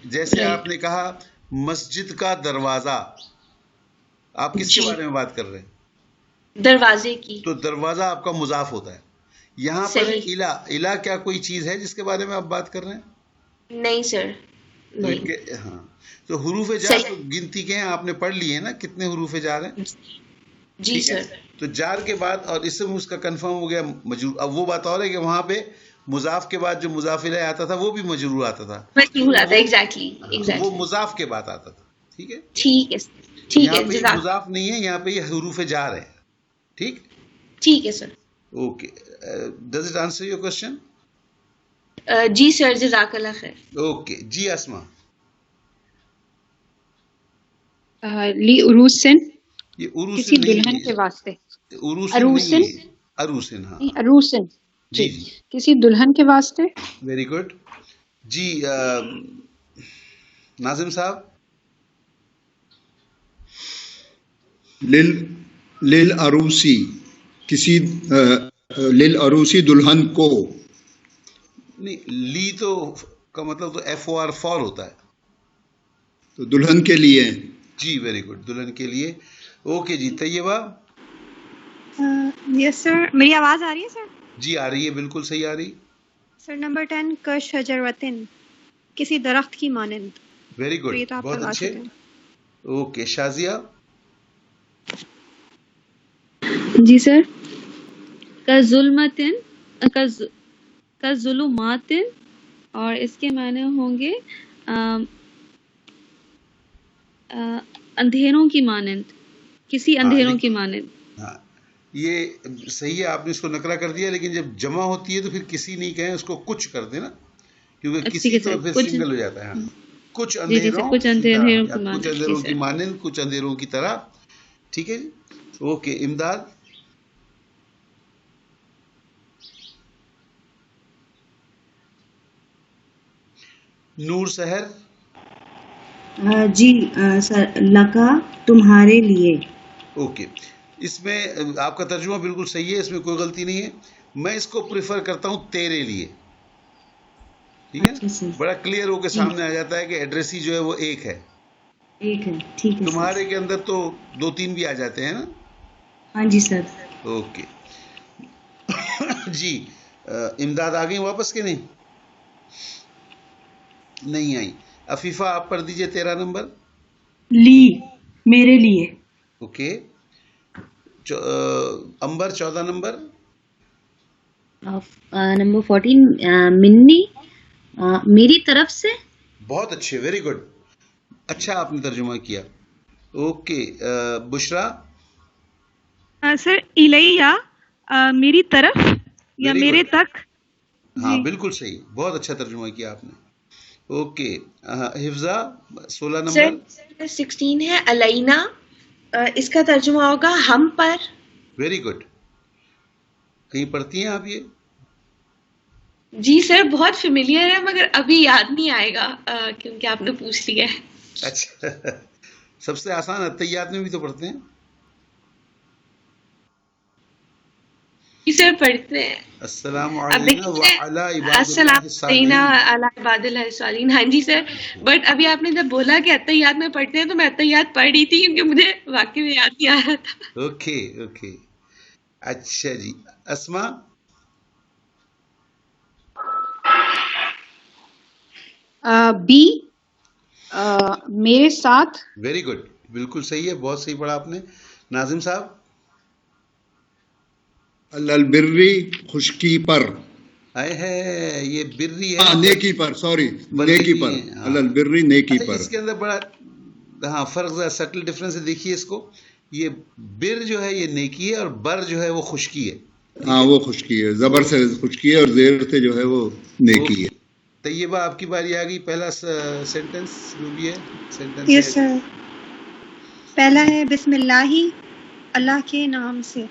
جیسے آپ نے کہا مسجد کا دروازہ، آپ کس کے بارے میں بات کر رہے ہیں؟ دروازے کی. تو دروازہ آپ کا مضاف ہوتا ہے. یہاں پر الہ کیا کوئی چیز ہے جس کے بارے میں آپ بات کر رہے ہیں؟ نہیں سر. ہاں تو حروف جار تو گنتی کے ہیں، آپ نے پڑھ لیے نا کتنے حروف جار ہیں. جی سر. تو جار کے بعد اور اسم اس کا کنفرم ہو گیا مجرور. اب وہ بات اور ہے کہ وہاں پہ مضاف کے بعد جو مضاف الیہ آتا تھا وہ بھی مجرور آتا تھا. ایگزیکٹلی وہ مضاف کے بعد آتا تھا. ٹھیک ہے. ٹھیک ہے. یہاں پہ مضاف نہیں ہے، یہاں پہ یہ حروف جار ہے. ٹھیک ہے sir. Okay does it answer your question? جی سر جزاک اللہ خیر. اوکے جی اسما. لی عروسن، یہ عروسن کسی دلہن کے واسطے. عروسن. ہاں عروسن جی کسی دلہن کے واسطے. Very good. جی ناظم صاحب. للعروسی، کسی للعروسی دلہن کو. نہیں لی تو کا مطلب تو FOR فور ہوتا ہے، تو دلہن کے لیے. جی ویری گڈ، دلہن کے لیے. اوکے جی طیبہ. یس سر، میری آواز آ رہی ہے سر؟ جی آ رہی ہے، بالکل صحیح آ رہی. سر نمبر 10 کشجرۃ، کسی درخت کی مانند. ویری گڈ، بہت اچھے. اوکے شازیہ. جی سر. کظلمتن کظلماتن اور اس کے معنی ہوں گے اندھیروں کی مانند، کسی اندھیروں کی مانند. ہاں یہ صحیح ہے، آپ نے اس کو نکرہ کر دیا، لیکن جب جمع ہوتی ہے تو پھر کسی نہیں کہیں، اس کو کچھ کر دینا، کیونکہ کسی تو پھر سنگل ہو جاتا ہے. ہاں کچھ اندھیروں کی مانند، کچھ اندھیروں کی طرح. ٹھیک ہے جی، اوکے. امداد. نور سحر. جی سر، لکا تمہارے لیے. اوکے، اس میں آپ کا ترجمہ بالکل صحیح ہے، اس میں کوئی غلطی نہیں ہے. میں اس کو پریفر کرتا ہوں تیرے لیے. ٹھیک ہے، بڑا کلیئر ہو کے سامنے آ جاتا ہے کہ ایڈریسی جو ہے وہ ایک ہے. ایک ہے، ٹھیک ہے. تمہارے کے اندر تو 2-3 بھی آ جاتے ہیں نا. ہاں جی سر. اوکے جی. امداد آ گئی واپس کہ نہیں؟ نہیں آئی. عفیفہ آپ پڑھ دیجئے 13 نمبر. لی، میرے لیے. اوکے. امبر 14 نمبر. نمبر 14 منی، میری طرف سے. بہت اچھے، ویری گڈ، اچھا آپ نے ترجمہ کیا. اوکے. بشرا. سر الیہ، میری طرف یا میرے تک. ہاں بالکل صحیح، بہت اچھا ترجمہ کیا آپ نے. اوکے. حفظہ 16 نمبر. سر 16 ہے علینا، اس کا ترجمہ ہوگا ہم پر. Very good. کہیں پڑھتی ہیں آپ یہ؟ جی سر بہت فیملیئر ہے، مگر ابھی یاد نہیں آئے گا کیونکہ آپ نے پوچھ لیا ہے. اچھا، سب سے آسان اتحیات میں بھی تو پڑھتے ہیں. جی سر پڑھتے ہیں. السلام علیکم وعلی عباد اللہ الصالحین. ہاں جی سر، بٹ ابھی آپ نے جب بولا کہ اتحیات میں پڑھتے ہیں تو میں اتحیات پڑھ رہی تھی کیونکہ مجھے واقعی میں یاد نہیں آ رہا تھا. Okay okay. اچھا جی. اسما. بی، میرے ساتھ. ویری گڈ، بالکل صحیح ہے، بہت صحیح پڑھا آپ نے. ناظم صاحب. البری، خشکی پر. ہے یہ بری ہے، نیکی پر، سوری نیکی پر. البری نیکی پر. اس کے اندر بڑا ہاں فرق، سٹل ڈفرنس ہے. دیکھیے اس کو، یہ بر جو ہے یہ نیکی ہے، اور بر جو ہے وہ خشکی ہے. ہاں وہ خشکی ہے، زبر سے خشکی ہے اور زیر سے جو ہے وہ نیکی ہے. طیبہ آپ کی باری آ گئی. پہلا سینٹنس جو بھی ہے سینٹنس. یس سر، پہلا ہے بسم اللہ، اللہ کے نام سے.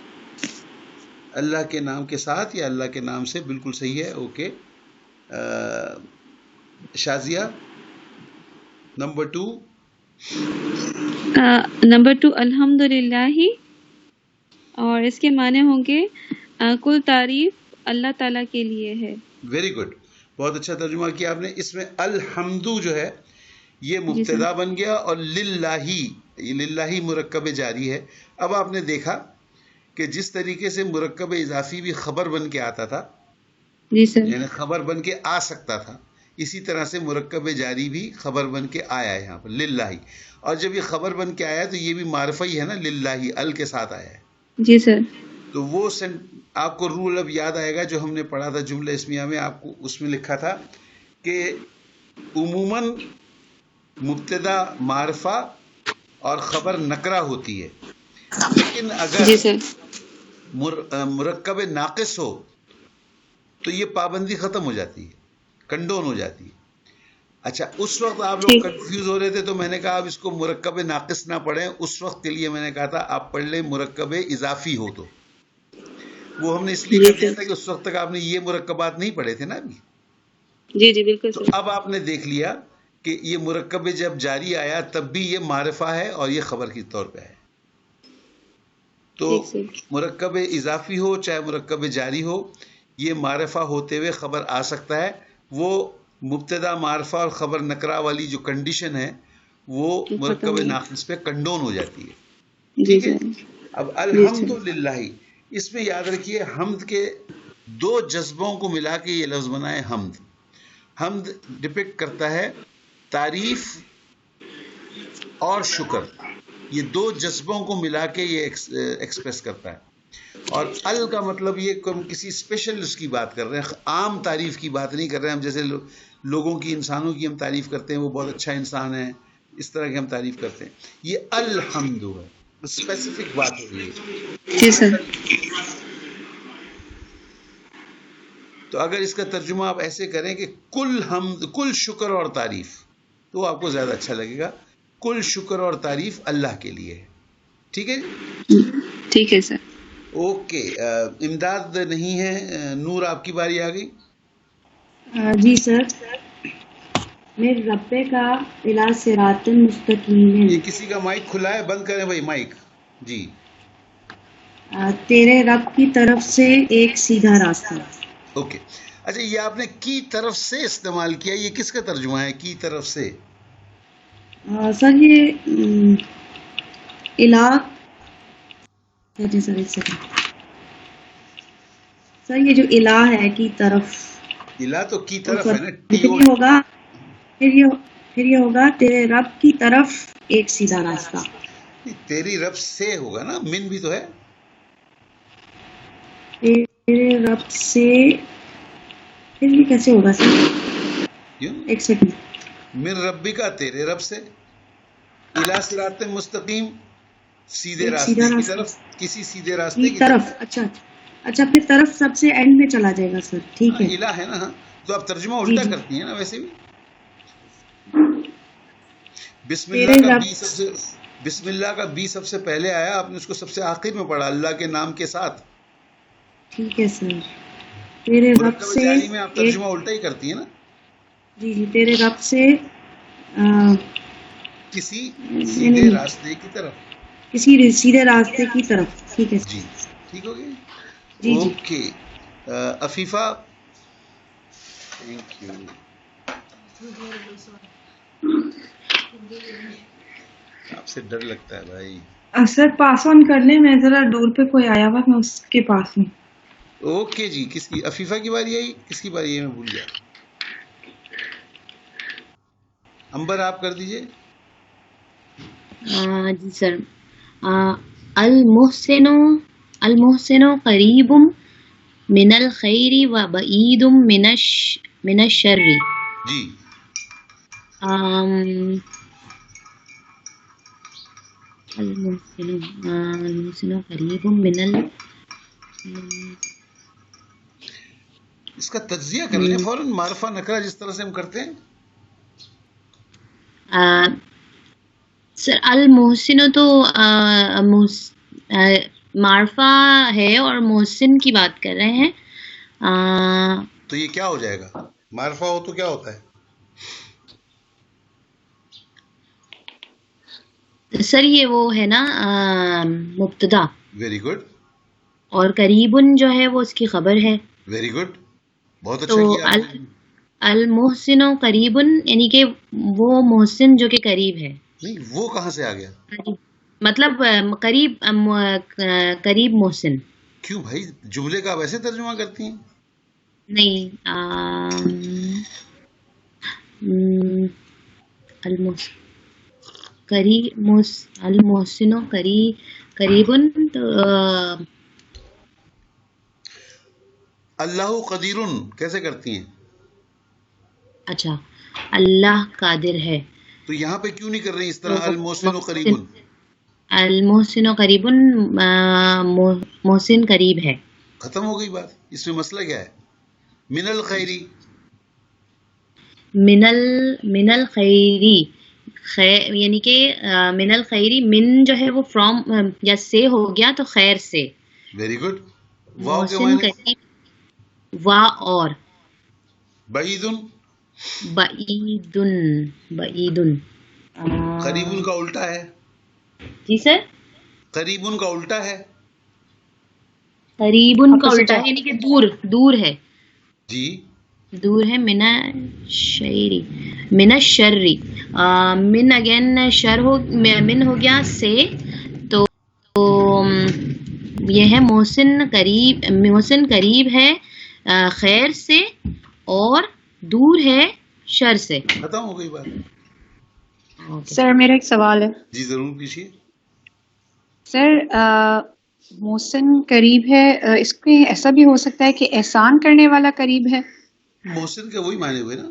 اللہ کے نام کے ساتھ یا اللہ کے نام سے، بالکل صحیح ہے. اوکے. شازیہ نمبر 2. نمبر 2 الحمدللہ، اور اس کے معنی ہوں گے کل تعریف اللہ تعالیٰ کے لیے ہے. ویری گڈ، بہت اچھا ترجمہ کیا آپ نے. اس میں الحمدو جو ہے یہ مبتدا بن گیا، اور للہ، یہ للہ مرکب جاری ہے. اب آپ نے دیکھا کہ جس طریقے سے مرکب اضافی بھی خبر بن کے آتا تھا، جی سر، یعنی خبر بن کے آ سکتا تھا، اسی طرح سے مرکب جاری بھی خبر بن کے آیا ہے یہاں پر للہ. اور جب یہ خبر بن کے آیا تو یہ بھی معرفہ ہی ہے نا، للہ ال کے ساتھ آیا ہے. جی سر. تو وہ آپ کو رول اب یاد آئے گا جو ہم نے پڑھا تھا جملہ اسمیہ میں. آپ کو اس میں لکھا تھا کہ عموماً مبتدا معرفہ اور خبر نکرہ ہوتی ہے، لیکن اگر مرکب ناقص ہو تو یہ پابندی ختم ہو جاتی ہے، کنڈون ہو جاتی ہے. اچھا، اس وقت آپ لوگ کنفیوز ہو رہے تھے تو میں نے کہا اب اس کو مرکب ناقص نہ پڑھیں. اس وقت کے لیے میں نے کہا تھا آپ پڑھ لیں مرکب اضافی ہو. تو وہ ہم نے اس لیے کر دیا تھا کہ اس وقت تک آپ نے یہ مرکبات نہیں پڑھے تھے نا ابھی. جی جی بالکل. تو اب آپ نے دیکھ لیا کہ یہ مرکب جب جاری آیا تب بھی یہ معرفہ ہے اور یہ خبر کے طور پہ ہے. تو مرکب اضافی ہو چاہے مرکب جاری ہو، یہ معرفہ ہوتے ہوئے خبر آ سکتا ہے. وہ مبتدا معرفہ اور خبر نکرہ والی جو کنڈیشن ہے وہ مرکب ناقص پہ کنڈون ہو جاتی ہے. ٹھیک ہے. اب الحمدللہ، اس میں یاد رکھیے حمد کے 2 جذبوں کو ملا کے یہ لفظ بنا ہے حمد. حمد ڈپکٹ کرتا ہے تعریف اور شکر، یہ 2 جذبوں کو ملا کے یہ ایکسپریس کرتا ہے. اور ال کا مطلب یہ کہ ہم کسی اسپیشل اس کی بات کر رہے ہیں، عام تعریف کی بات نہیں کر رہے ہیں. ہم جیسے لوگوں کی، انسانوں کی ہم تعریف کرتے ہیں، وہ بہت اچھا انسان ہے، اس طرح کی ہم تعریف کرتے ہیں. یہ الحمد ہے، اسپیسیفک بات ہو رہی ہے. جی سر. تو اگر اس کا ترجمہ آپ ایسے کریں کہ کل حمد، کل شکر اور تعریف، تو آپ کو زیادہ اچھا لگے گا. کل شکر اور تعریف اللہ کے لیے ہے. ٹھیک ہے جی؟ ٹھیک ہے سر. اوکے. امداد نہیں ہے، نور آپ کی باری آ گئی. جی سر. میرے ربے کا الی صراط مستقیم. یہ کسی کا مائک کھلا ہے، بند کریں بھائی مائک. جی. تیرے رب کی طرف سے ایک سیدھا راستہ. اوکے. اچھا، یہ آپ نے کی طرف سے استعمال کیا، یہ کس کا ترجمہ ہے کی طرف سے؟ سر یہ الہ، جی سر ایک سیکنڈ سر، یہ جو الہ ہے کی طرف، الہ تو کی طرف ہے نا. پھر یہ ہوگا، پھر یہ ہوگا تیرے رب کی طرف ایک سیدھا راستہ. تیری رب سے ہوگا نا، من بھی تو ہے. تیرے رب سے، پھر یہ کیسے ہوگا سر؟ ایک سیکنڈ. من ربی کا، تیرے رب سے، الی صراط مستقیم، سیدھے راستے کی طرف، کسی سیدھے راستے کی طرف. اچھا پھر طرف سب سے اینڈ میں چلا جائے گا سر. ٹھیک ہے. الہ ہے نا. ہاں تو آپ ترجمہ الٹا کرتی ہیں نا ویسے بھی. بسم اللہ کا بی سب سے پہلے آیا، آپ نے اس کو سب سے آخر میں پڑھا، اللہ کے نام کے ساتھ. ٹھیک ہے سر. تیرے رب سے میں آپ ترجمہ الٹا ہی کرتی ہیں نا. جی تیرے رب سے کسی سیدھے راستے کی طرف، کسی سیدھے راستے کی طرف. ٹھیک ہے جی. ٹھیک ہو گیا. جی. اوکے. Afifa, thank you. آپ سے ڈر لگتا ہے بھائی. سر پاس آن کر لیں، میں ذرا دور پہ کوئی آیا ہوا، میں اس کے پاس ہوں. اوکے جی. کس کی؟ عفیفہ کی باری آئی. کس کی باری ہے میں بھول گیا. امبر آپ کر دیجئے. جی سر. المحسن قریب من الخیر و بعید من الشر. جی. المحسن قریب من اس کا تجزیہ کر لیں فوراً، معرفہ نکرہ جس طرح سے ہم کرتے ہیں. سر المحسن تو معرفہ ہے اور محسن کی بات کر رہے ہیں. تو یہ کیا ہو جائے گا؟ معرفہ ہو تو کیا ہوتا ہے؟ سر یہ وہ ہے نا مبتدا. Very good. اور قریبن جو ہے وہ اس کی خبر ہے. Very good. بہت اچھا کیا. المحسن قریبن یعنی کہ وہ محسن جو کہ قریب ہے. نہیں، وہ کہاں سے آ گیا؟ مطلب قریب محسن. کیوں بھائی، جملے کا ویسے ترجمہ کرتی ہیں؟ نہیں، المحسن قریبن تو اللہ قدیرن کیسے کرتی ہیں؟ اچھا، اللہ قادر ہے. تو یہاں پہ کیوں نہیں کر رہی اس طرح المحسن قریبن؟ المحسن قریبن، محسن قریب ہے. ختم ہو گئی بات. اس میں مسئلہ کیا ہے؟ من الخیری، من الخیری یعنی کہ من الخیری، من جو ہے وہ فرام یا سے ہو گیا تو خیر سے. Very good. واو کے محسن معنی؟ قریب، وا اور بعیدن. بعیدن قریبن کا الٹا ہے. جی سر. قریبن کا الٹا ہے. قریبن کا الٹا ہے یعنی کہ دور ہے. جی. دور ہے. من الشری. من اگین شر ہو، من ہو گیا سے، تو یہ ہے محسن قریب ہے خیر سے اور دور ہے شر سے. ختم ہو گئی بات. سر میرا ایک سوال ہے. جی ضرور پوچھیے. سر محسن قریب ہے، اس کے ایسا بھی ہو سکتا ہے کہ احسان کرنے والا قریب ہے. محسن کے وہی معنی ہوئے نا.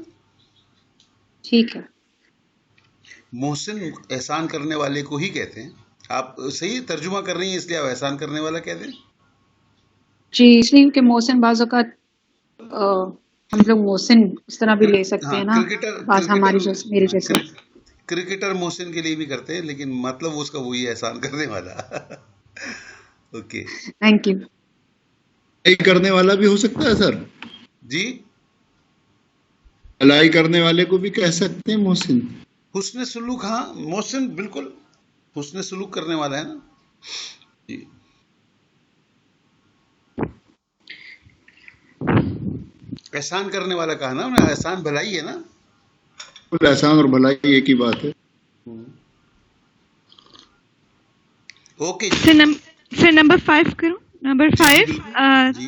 ٹھیک ہے. محسن احسان کرنے والے کو ہی کہتے ہیں. آپ صحیح ترجمہ کر رہی ہیں، اس لیے آپ احسان کرنے والا کہتے ہیں. جی اس لیے کہ محسن بعض اوقات ہم لوگ محسن اس طرح بھی لے سکتے ہیں نا، بعض ہماری میرے جیسے. کرکٹر محسن کے لیے بھی کرتے ہیں، لیکن مطلب اس کا وہی احسان کرنے والا. Okay thank you. کرنے والا بھی ہو سکتا ہے سر. جی بھلائی کرنے والے کو بھی کہہ سکتے ہیں محسن. حسن سلوک، ہاں محسن بالکل حسن سلوک کرنے والا ہے نا. جی احسان کرنے والا کہا نا، احسان بھلائی ہے نا. احسان اور بھلائی ایک ہی بات ہے. اوکے پھر نمبر 5 کروں. نمبر 5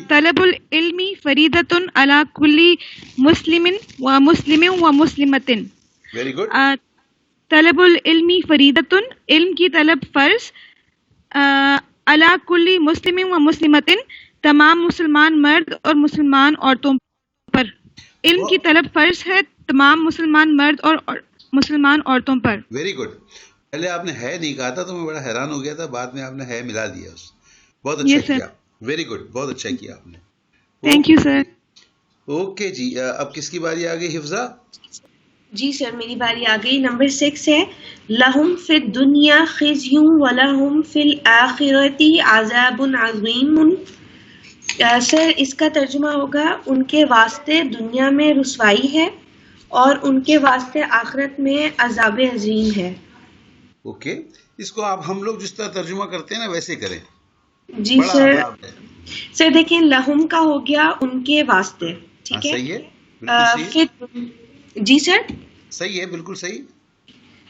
طلب العلم فریضۃ علی کل مسلم و مسلم و مسلمۃ. Very good. طلب العلم فریضۃ، علم کی طلب فرض، علی کل مسلم و مسلمۃ، تمام مسلمان مرد اور مسلمان عورتوں پر. علم کی طلب فرض ہے تمام مسلمان مرد اور مسلمان عورتوں پر. Very good. پہلے آپ نے ہے نہیں کہا تھا تو میں بڑا حیران ہو گیا تھا، بعد میں آپ نے ہے ملا دیا. بہت اچھا کیا. ویری گڈ، بہت اچھا کیا آپ نے. Thank you sir. اوکے جی، اب کس کی باری آ گئی؟ حفظہ. جی سر میری باری آ گئی. نمبر 6 ہے لہم فی الدنیا خزی ولہم فی الآخرۃ عذاب عظیم. سر اس کا ترجمہ ہوگا ان کے واسطے دنیا میں رسوائی ہے اور ان کے واسطے آخرت میں عذاب عظیم ہے. اوکے، اس کو آپ ہم لوگ جس طرح ترجمہ کرتے ہیں نا ویسے کریں. جی سر دیکھیں لہم کا ہو گیا ان کے واسطے. ٹھیک ہے، صحیح ہے. جی سر صحیح ہے، بالکل صحیح.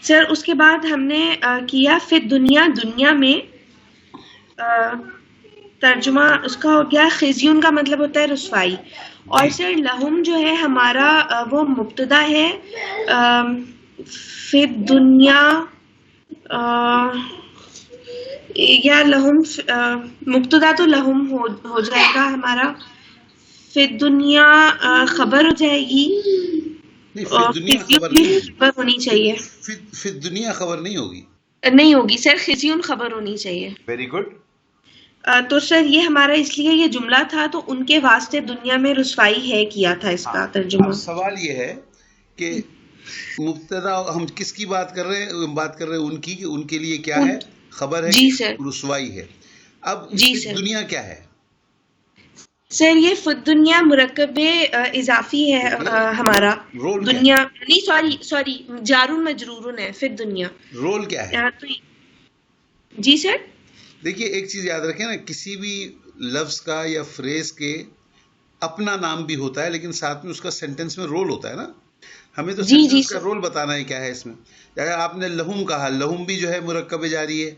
سر اس کے بعد ہم نے کیا فی دنیا، دنیا میں ترجمہ اس کا ہو گیا خزیون کا مطلب ہوتا ہے رسوائی. اور سر لہم جو ہے ہمارا وہ مبتدا ہے. فی دنیا یا لہم مبتدا تو لہم ہو جائے گا ہمارا. فی دنیا خبر ہو جائے گی. خبر ہونی چاہیے. فی دنیا خبر نہیں ہوگی، نہیں ہوگی سر، خزیون خبر ہونی چاہیے. Very good. تو سر یہ ہمارا اس لیے یہ جملہ تھا تو ان کے واسطے دنیا میں رسوائی ہے کیا تھا اس کا ترجمہ. سوال یہ ہے کہ مبتدا ہم کس کی بات کر رہے ہیں؟ بات کر رہے ہیں ان کی، کہ ان کے لیے کیا ہے؟ خبر ہے. جی سر. رسوائی ہے. اب جی سر دنیا کیا ہے؟ سر یہ فت دنیا مرکب اضافی ہے ہمارا. دنیا نہیں، سوری جار مجرور ہے. فت دنیا رول کیا ہے؟ جی سر دیکھیے ایک چیز یاد رکھیں نا، کسی بھی لفظ کا یا فریز کے اپنا نام بھی ہوتا ہے لیکن ساتھ میں اس کا سینٹینس میں رول ہوتا ہے نا. ہمیں تو سینٹینس کا رول بتانا ہے کیا ہے اس میں. اگر آپ نے لہم کہا، لہم بھی جو ہے مرکب جاری ہے.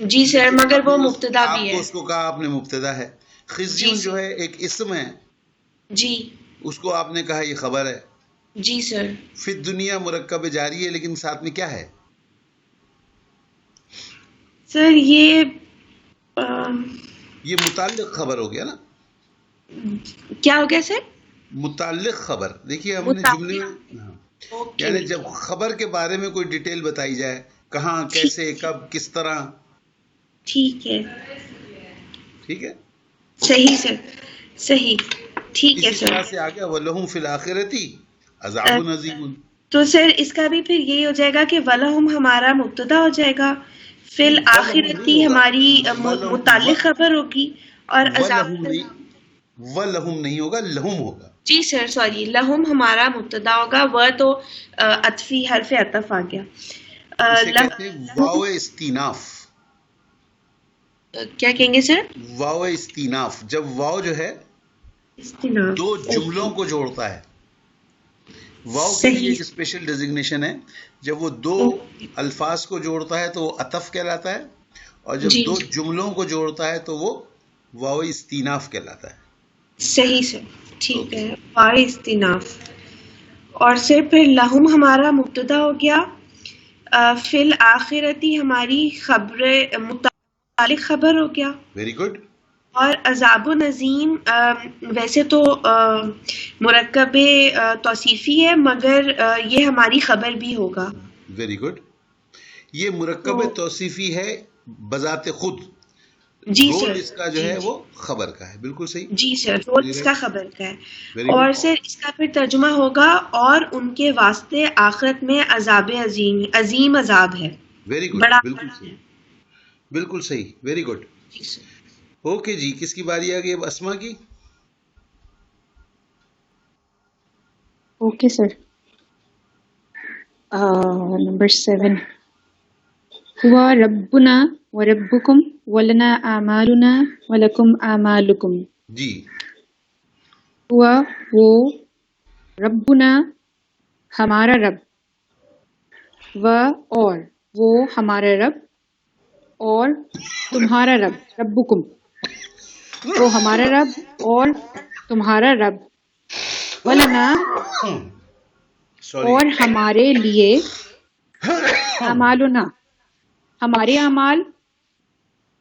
جی سر مگر وہ مبتدا بھی ہے. آپ کو اس کو کہا آپ نے مبتدا ہے. خزیون جو ہے ایک اسم ہے. جی اس کو آپ نے کہا یہ خبر ہے. جی سر. فی دنیا مرکب جاری ہے لیکن ساتھ میں کیا ہے؟ سر یہ متعلق خبر ہو گیا نا. کیا ہو گیا سر؟ متعلق خبر. دیکھیے ہم نے جملے یعنی جب خبر کے بارے میں کوئی ڈیٹیل بتائی جائے، کہاں، کیسے، کب، کس طرح. ٹھیک ہے. ٹھیک ہے، صحیح سر، صحیح. ٹھیک ہے سر. اس طرح سے آ گیا وَلَهُمْ فِي الْآخِرَةِ عَذَابٌ عَظِيمٌ. تو سر اس کا بھی پھر یہی ہو جائے گا کہ وَلَهُمْ ہمارا مبتدا ہو جائے گا، فی الآخرتی ہماری متعلق خبر ہوگی اور عذاب. وَلَهُمْ نہیں ہوگا، لہم ہوگا. جی سر سوری، لہم ہمارا مبتدا ہوگا، وہ تو عطفی حرف عطف آ گیا. واو استیناف. کیا کہیں گے سر؟ واو استیناف. جب واو جو ہے دو جملوں کو جوڑتا ہے. واو کے لیے ایک اسپیشل ڈیزگنیشن ہے. جب وہ دو الفاظ کو جوڑتا ہے تو وہ عطف کہلاتا ہے، اور جب دو جملوں کو جوڑتا ہے تو وہ واو استیناف کہلاتا ہے. صحیح سر، ٹھیک ہے، واو استیناف. اور سر پھر لہم ہمارا مبتدا ہو گیا، فی الآخرتی ہماری خبر متعلق خبر ہو گیا. Very good. اور عذاب و نظیم ویسے تو مرکب توصیفی ہے مگر یہ ہماری خبر بھی ہوگا. Very good. یہ مرکب توصیفی ہے بذات خود. جی رول سر. اس کا جو ہے وہ خبر کا ہے. بالکل صحیح. جی سر رول اس کا خبر کا ہے. اور سر اس کا پھر ترجمہ ہوگا اور ان کے واسطے آخرت میں عذاب عظیم عذاب ہے. Very good. بڑا بالکل صحیح. بالکل صحیح. Very good. جی سر. اوکے جی. کس کی باری آ گئی اب؟ اسما کی. Okay sir. نمبر 7. ہوا ربنا وربکم ولنا اعمالنا ولکم اعمالکم. جی. ہوا وہ ربنا ہمارا رب، و اور وہ ہمارا رب، اور تمہارا رب ربکم وہ ہمارا رب اور تمہارا رب، ولنا اور ہمارے لیے، اعمالنا ہمارے اعمال،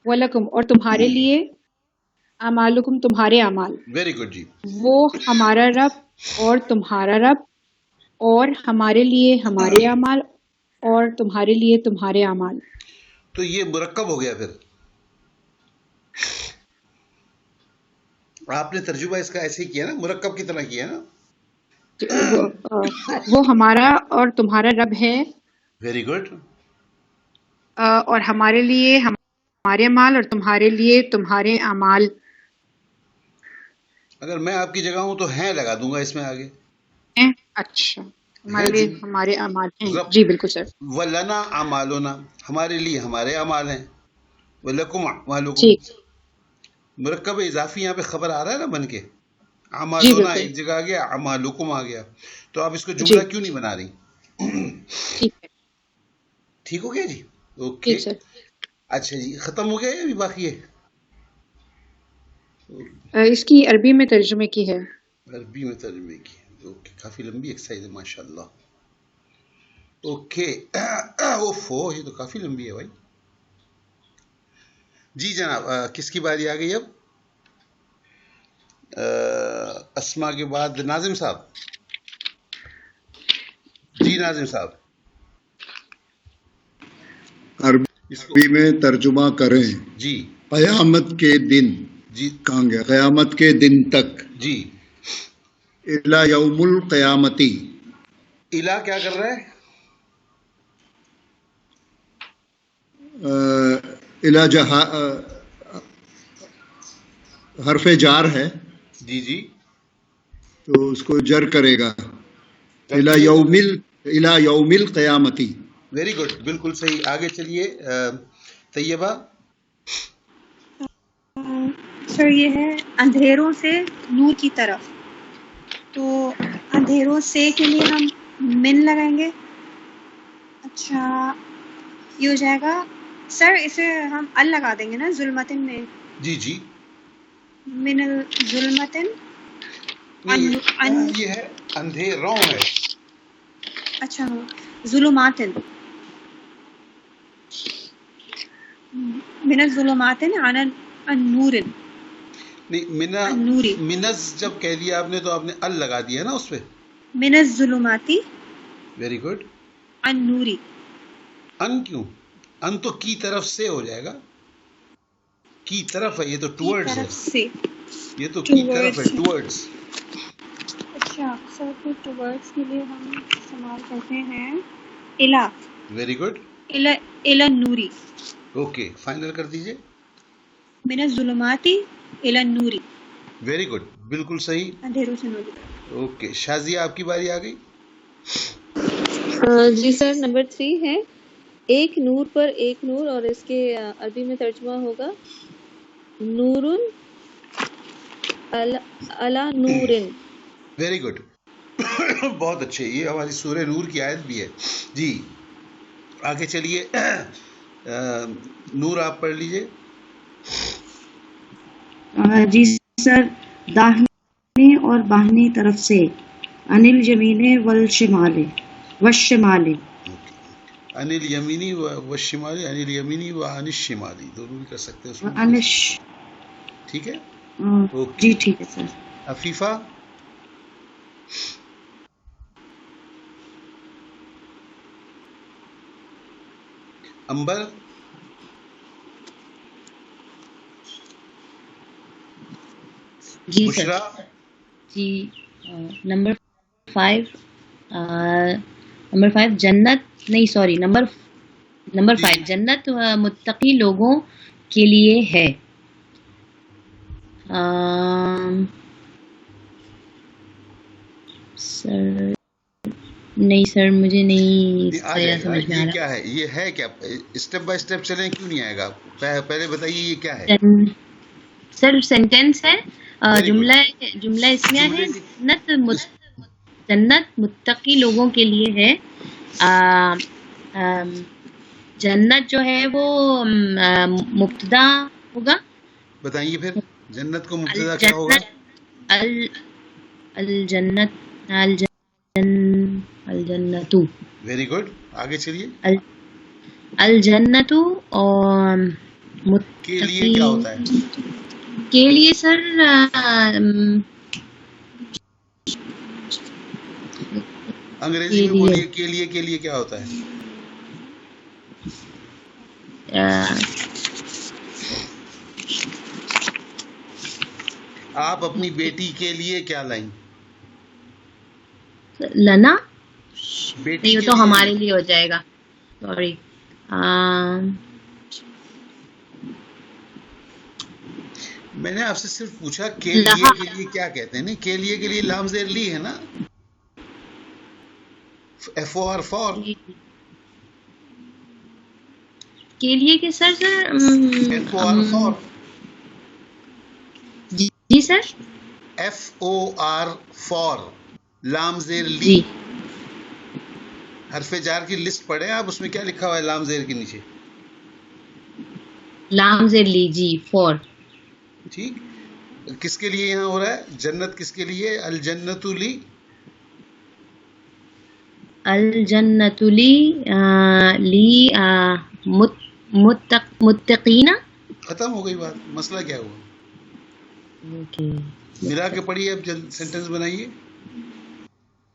ولکم اور تمہارے لیے، اعمالکم تمہارے اعمال. ویری گڈ جی. وہ ہمارا رب اور تمہارا رب، اور ہمارے لیے ہمارے اعمال، اور تمہارے لیے تمہارے اعمال. تو یہ مرکب ہو گیا. پھر آپ نے ترجمہ اس کا ایسے ہی کیا نا، مرکب کی طرح کیا نا. وہ ہمارا اور تمہارا رب ہے. Very good. اور ہمارے لیے ہمارے اعمال، اور تمہارے لیے تمہارے اعمال. اگر میں آپ کی جگہ ہوں تو ہیں لگا دوں گا اس میں آگے. اچھا. ہمارے لیے ہمارے اعمال ہیں. جی بالکل سر. وَلَنَا أَعْمَالُنَا ہمارے لیے ہمارے اعمال ہیں. وَلَكُمْ أَعْمَالُكُمْ مرکب اضافی یہاں پہ خبر آ رہا ہے نا بن کے. اعمالنا ایک جگہ آ گیا، اعمالکم آ گیا. تو آپ اس کو جملہ کیوں نہیں بنا رہی؟ ٹھیک ہو گیا جی. اوکے. اچھا جی. ختم ہو گیا یا ابھی باقی ہے؟ اس کی عربی میں ترجمے کی ہے. عربی میں ترجمے کی. اوکے. کافی لمبی ایکسرسائز ہے ماشاء اللہ. اوکے. اوفو یہ تو کافی لمبی ہے بھائی. جی جناب کس کی باری آ گئی اب؟ اسما کے بعد ناظم صاحب. جی ناظم صاحب. عربی میں ترجمہ کریں. جی. قیامت کے دن. جی کہاں گیا؟ قیامت کے دن تک. جی. الا یوم القیامتی. الا کیا کر رہا ہے؟ الا حرف جار ہے. جی جی. تو اس کو جر کرے گا. الا یوم القیامتی. Very good. بالکل صحیح. آگے چلیے طیبہ. سر یہ ہے اندھیروں سے نور کی طرف. تو اندھیروں سے کے لیے ہم من لگائیں گے. اچھا یہ ہو جائے گا سر. اسے ہم ال لگا دیں گے نا ظلمتن میں. جی جی. من ظلمتن. یہ ہے اندھیروں ہے. اچھا ظلماتن. من الظلمات عن النور. نہیں منز جب کہہ دیا آپ نے تو آپ نے ال لگا دیا نا اس پہ. من الظلمات. Very good. النوری. ان کیوں؟ ان تو کی طرف سے ہو جائے گا. کی طرف ہے. یہ تو ٹورڈز ہے. یہ تو کی طرف ہے. ٹورڈز. اچھا سر پھر ٹورڈز کے لیے ہم استعمال کرتے ہیں الا. Very good. الا النوری. اوکے فائنل کر دیجئے. من الظلمات الی النور. Very good. بالکل صحیح. اندھیروں سے نور. اوکے شازیہ آپ کی باری آ گئی. جی سر نمبر 3 ہے ایک نور پر ایک نور، اور اس کے عربی میں ترجمہ ہوگا نورن علی نورن. Very good. بہت اچھے. یہ ہماری سورہ نور کی آیت بھی ہے. جی آگے چلیے. نور آپ پڑھ لیجئے. جی سر داہنی اور بائیں طرف سے انل جمین والشمال. عن الیمینی و الشمالی، عن الیمینی و عن الشمالی دونوں بھی کر سکتے ہیں اس میں. انش. ٹھیک ہے جی ٹھیک ہے سر. عفیفہ. امبر. جی سر. بشرا. جی نمبر 5 جنت نہیں سوری نمبر 5 جنت متقی لوگوں کے لیے ہے. سر نہیں سر مجھے نہیں سمجھ میں آ رہا. کیا ہے یہ ہے کیا؟ اسٹیپ بائی اسٹیپ چلیں کیوں نہیں آئے گا؟ پہلے بتائیے یہ کیا ہے. سر سینٹینس ہے جملہ اسمیہ ہے. جنت متقی لوگوں کے لیے ہے. جنت جو ہے وہ مبتدا ہوگا. بتائیے پھر جنت کو مبتدا کیا ہوگا؟ الجنت. ویری گڈ آگے چلیے. الجنت اور کے لیے کیا ہوتا ہے؟ کے لیے سر انگریزی میں بولیے کے لیے کیا ہوتا ہے؟ آپ اپنی بیٹی کے لیے کیا لائیں؟ لنا بیٹی نہیں تو ہمارے لیے ہو جائے گا. سوری میں نے آپ سے صرف پوچھا کے لیے کیا کہتے ہیں. نہیں کے لیے لام زیر لی ہے نا. ایف او آر فور کے لیے کہ سر ایف او آر فور. جی سر. ایف او آر فور لام زیر لی. جی حرف جار کی لسٹ پڑھیں آپ، اس میں کیا لکھا ہوا ہے لام زیر کے نیچے؟ لام زیر لی جی فور. ٹھیک. کس کے لیے یہاں ہو رہا ہے؟ جنت کس کے لیے؟ الجنت لی. الجنت لی متقین. ختم ہو گئی بات. مسئلہ کیا ہوا؟ ملا کے پڑھیے اب سینٹینس بنائیے.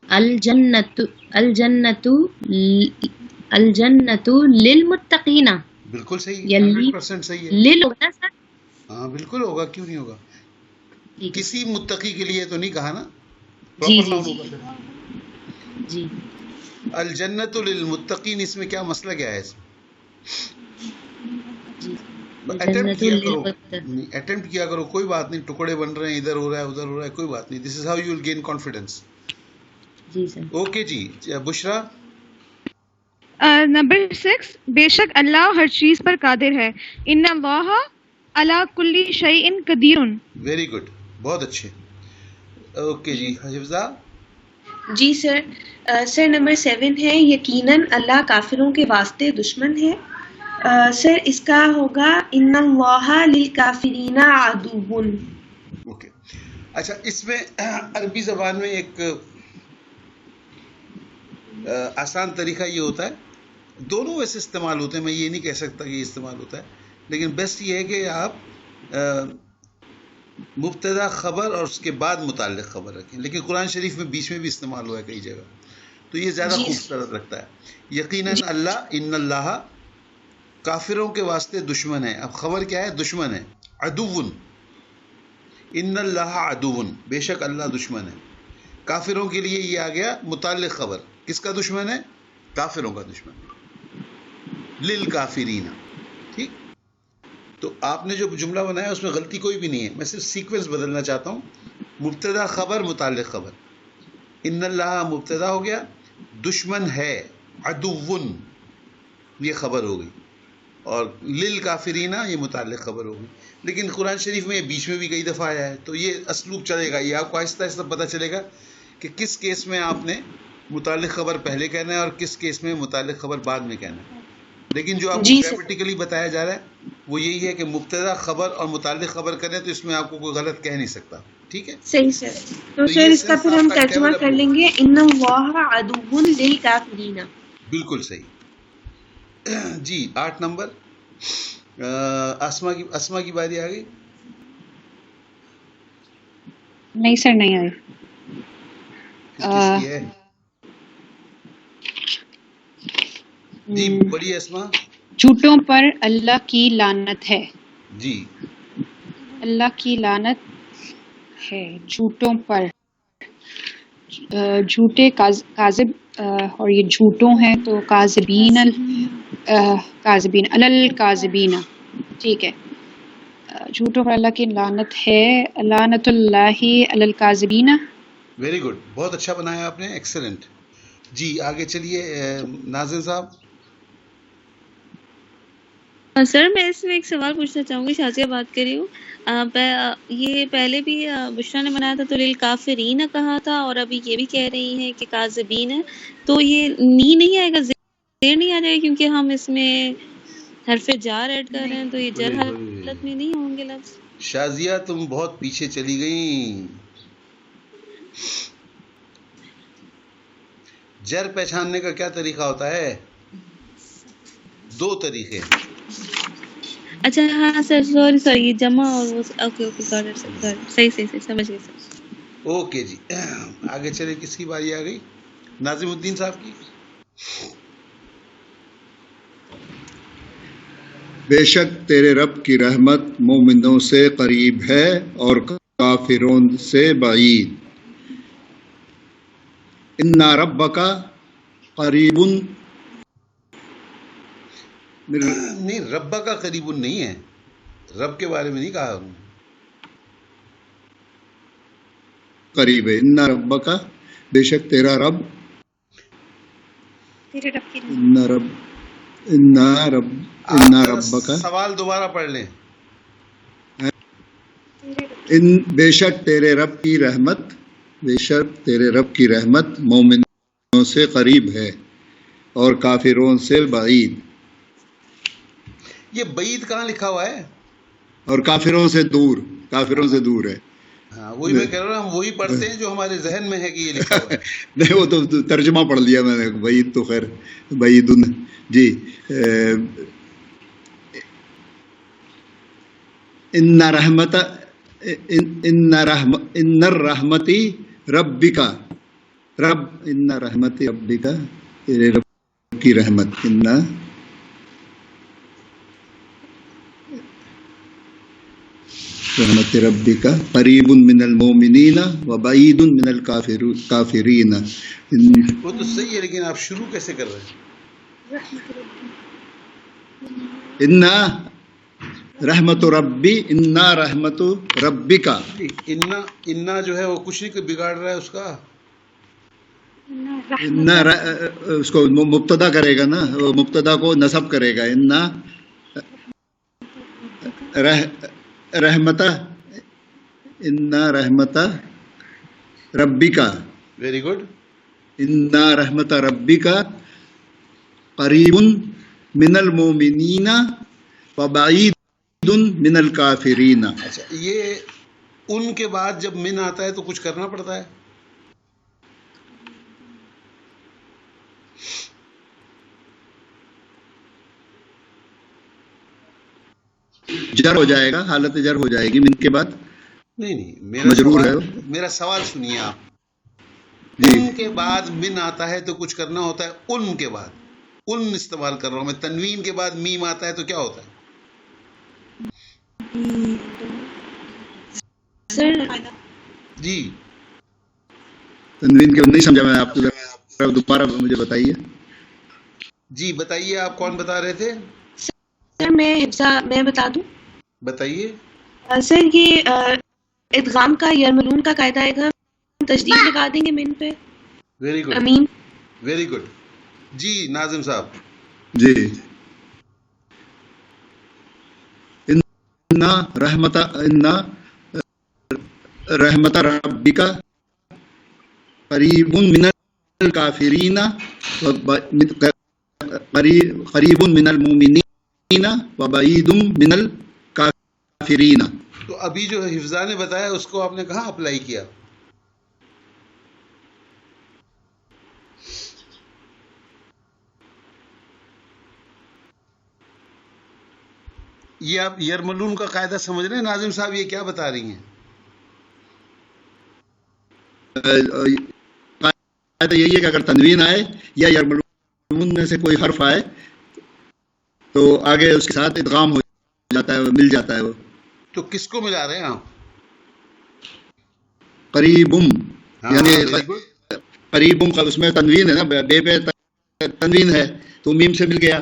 الجنت للمتقین. بالکل صحیح 100% صحیح ہے. لل ہوگا سر. ہاں بالکل ہوگا، کیوں نہیں ہوگا. کسی متقی کے لیے تو نہیں کہا نا. جی جی. الجنت للمتقین اس میں کیا مسئلہ کیا ہے؟ اٹمپٹ کیا کرو کوئی بات نہیں. ٹکڑے بن رہے ہیں، ادھر ہو رہا ہے ادھر ہو رہا ہے، کوئی بات نہیں. This is how you will gain confidence. جی سر. اوکے جی. بشرا. نمبر 6 بے شک اللہ ہر چیز پر قادر ہے. ان اللہ علی کل شیء قدیر. ویری گڈ بہت اچھے. اوکے جی. حفظہ. جی سر. سر نمبر 7 ہے یقیناً اللہ کافروں کے واسطے دشمن ہے. سر اس کا ہوگا ان اللہ للکافرین عدو. اوکے اچھا. اس میں عربی زبان میں ایک آسان طریقہ یہ ہوتا ہے، دونوں ویسے استعمال ہوتے ہیں، میں یہ نہیں کہہ سکتا کہ یہ استعمال ہوتا ہے، لیکن بیسٹ یہ ہے کہ آپ مبتدا خبر اور اس کے بعد متعلق خبر رکھیں. لیکن قرآن شریف میں بیچ میں بھی استعمال ہوا ہے کئی جگہ، تو یہ زیادہ خوبصورت لگتا ہے. یقیناً اللہ، ان اللہ کافروں کے واسطے دشمن ہے. اب خبر کیا ہے؟ دشمن ہے. عدوٌ، ان اللہ عدوٌ، بے شک اللہ دشمن ہے. کافروں کے لیے یہ آ گیا متعلق خبر. کس کا دشمن ہے؟ کافروں کا دشمن. للکافرین. ٹھیک. تو آپ نے جو جملہ بنایا اس میں غلطی کوئی بھی نہیں ہے، میں صرف سیکوینس بدلنا چاہتا ہوں. مبتدا خبر متعلق خبر. ان اللہ مبتدا ہو گیا، دشمن ہے عدوٌ یہ خبر ہو گئی، اور للکافرین یہ متعلق خبر ہوگی. لیکن قرآن شریف میں یہ بیچ میں بھی کئی دفعہ آیا ہے، تو یہ اسلوب چلے گا. یہ آپ کو آہستہ آہستہ پتہ چلے گا کہ کس کیس میں آپ نے متعلق خبر پہلے کہنا ہے اور کس کیس میں متعلق خبر بعد میں کہنا ہے. لیکن جو آپ کو گرامیٹیکلی بتایا جا رہا ہے وہ یہی ہے کہ مبتدا خبر اور متعلق خبر کریں تو اس میں آپ کو کوئی غلط کہہ نہیں سکتا. ٹھیک ہے صحیح سر. تو سر اس کا پھر ہم ترجمہ کر لیں گے ان اللہ عدو للکافرین. بالکل صحیح. جی 8 نمبر اسما کی باری آ گئی. نہیں سر نہیں آئی. کس کی ہے؟ جی بڑی اسما. جھوٹوں پر اللہ کی لعنت ہے. جی اللہ کی لعنت ہے جھوٹوں پر. جھوٹے کاذب اور یہ جھوٹوں ہیں تو کاذبین الکاذبین. ٹھیک ہے. جھوٹوں پر اللہ کی لعنت ہے. لعنت اللہ علی الکاذبین. ویری گڈ، بہت اچھا بنایا آپ نے، ایکسلنٹ. جی آگے چلیے ناظم صاحب. سر میں اس میں ایک سوال پوچھنا چاہوں گی. شازیہ بات کر رہی ہوں. یہ پہلے بھی بشرا نے بنایا تھا تو للکافرین کہا تھا، اور ابھی یہ بھی کہہ رہی ہیں کہ کاذبین ہے، تو یہ نی نہیں آئے گا، زیر نہیں آ جائے گا، کیونکہ ہم اس میں حرف جار ایڈ کر رہے ہیں تو یہ جر حالت میں نہیں ہوں گے لفظ. شازیہ تم بہت پیچھے چلی گئی. جر پہچاننے کا کیا طریقہ ہوتا ہے؟ 2 طریقے. اچھا ہاں سر، سوری جمع اور وہ. اوکے صحیح سمجھ گئی سر. اوکے جی آگے چلے. کس کی باری آ گئی؟ ناظم الدین صاحب کی. بے شک تیرے رب کی رحمت مومنوں سے قریب ہے اور کافروں سے بعید. ان ربک قریب. نہیں، ربا کا قریب نہیں ہے، رب کے بارے میں نہیں کہا ہوں. قریب ہے. ان ربک، بے شک تیرا رب. ان ربک. سوال دوبارہ پڑھ لیں. بے شک تیرے رب کی رحمت، بے شک تیرے رب کی رحمت مومنوں سے قریب ہے اور کافروں سے بعید. یہ بعید کہاں لکھا ہوا ہے؟ اور کافروں سے دور، کافروں سے دور ہے. ہاں وہی میں کہہ رہا ہوں، ہم وہی پڑھتے ہیں جو ہمارے ذہن میں ہے کہ یہ لکھا ہوا ہے. نہیں وہ تو ترجمہ پڑھ لیا میں نے، بعید تو خیر بعید. جی ان رحمتی ربک، رب ان رحمتی ربک، تیرے رب کی رحمت. ان رحمت ربک قریب من المؤمنین وبعید من الکافرین. وہ تو صحیح ہے، لیکن آپ شروع کیسے کر رہے ہیں؟ ان رحمت ربی، ان رحمت ربک. انا جو ہے وہ کچھ نہیں بگاڑ رہا ہے اس کا. اس کو مبتدا کرے گا نا، وہ مبتدا کو نصب کرے گا. ان رحمت، ان رحمت ربک. Very good. ان رحمت ربک قریب من المؤمنین وبعید من الکافرین. اچھا یہ ان کے بعد جب من آتا ہے تو کچھ کرنا پڑتا ہے؟ جر ہو جائے گا، حالت جر ہو جائے گی من کے بعد. نہیں مجرور ہے. میرا سوال سنیے آپ. جی ان کے بعد من آتا ہے تو کچھ کرنا ہوتا ہے. ان کے بعد، ان استعمال کر رہا ہوں میں. تنوین کے بعد میم آتا ہے تو کیا ہوتا ہے؟ جی تنوین کے نہیں سمجھا میں آپ کو، دوبارہ مجھے بتائیے. جی بتائیے، آپ کون بتا رہے تھے؟ سر میں بتا دوں. بتائیے. سر یہ ادغام کا یرملون کا قاعدہ ہے گا، تشدید لگا دیں گے من پہ. ویری گڈ، امین. Very good. جی ناظم صاحب. جی ان رحمت ربک قریب من الکافرین قریب من المؤمنین وبعید من الکافرین. تو ابھی جو حفظہ نے بتایا اس کو آپ نے کہاں اپلائی کیا؟ یہ آپ یرملون کا قاعدہ سمجھ رہے ہیں ناظم صاحب؟ یہ کیا بتا رہی ہیں؟ قاعدہ یہی ہے کہ اگر تنوین آئے یا یرملون میں سے کوئی حرف آئے تو آگے اس کے ساتھ ادغام ہو جاتا ہے، مل جاتا ہے وہ. تو کس کو ملا رہے ہیں آپ؟ قریبم، یعنی very good. قریبم کا اس میں تنوین ہے نا، بے پہ تنوین ہے تو میم سے مل گیا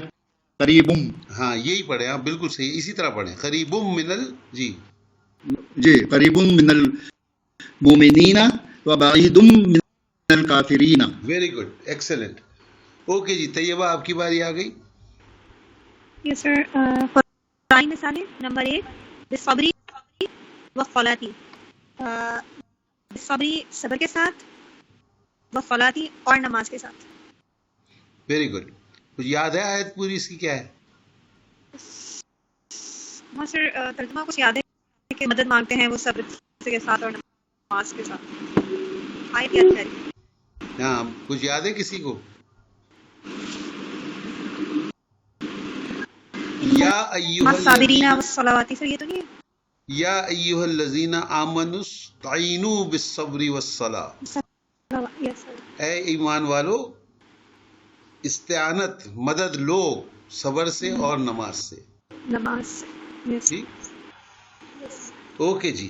قریبم. ہاں یہی پڑھیں آپ، بالکل صحیح، اسی طرح پڑھیں قریبم من جی قریبم من المومنین وبعیدم من الکافرین. Very good, excellent. اوکے جی طیبہ آپ کی باری آ گئی. یس سر. قرآنی مثالیں نمبر 1 بالصبری والصلاۃ. بالصبری صبر کے ساتھ، والصلاۃ اور نماز کے ساتھ. Very good. کچھ یاد ہے آیت پوری اس کی کیا ہے؟ ہاں سر، ترجمہ کچھ یاد ہے کہ مدد مانگتے ہیں وہ صبر کے ساتھ اور نماز کے ساتھ. آیت یاد ہے؟ ہاں کچھ یاد ہے کسی کو؟ یا ایھا الصابرین والصلوات. سر یہ تو نہیں ہے؟ یا ایھا الذین آمنوا استعینوا بالصبر والصلاۃ. یس سر. اے ایمان والو استعانت مدد لو صبر سے اور نماز سے. نماز سے. یس. ٹھیک. اوکے جی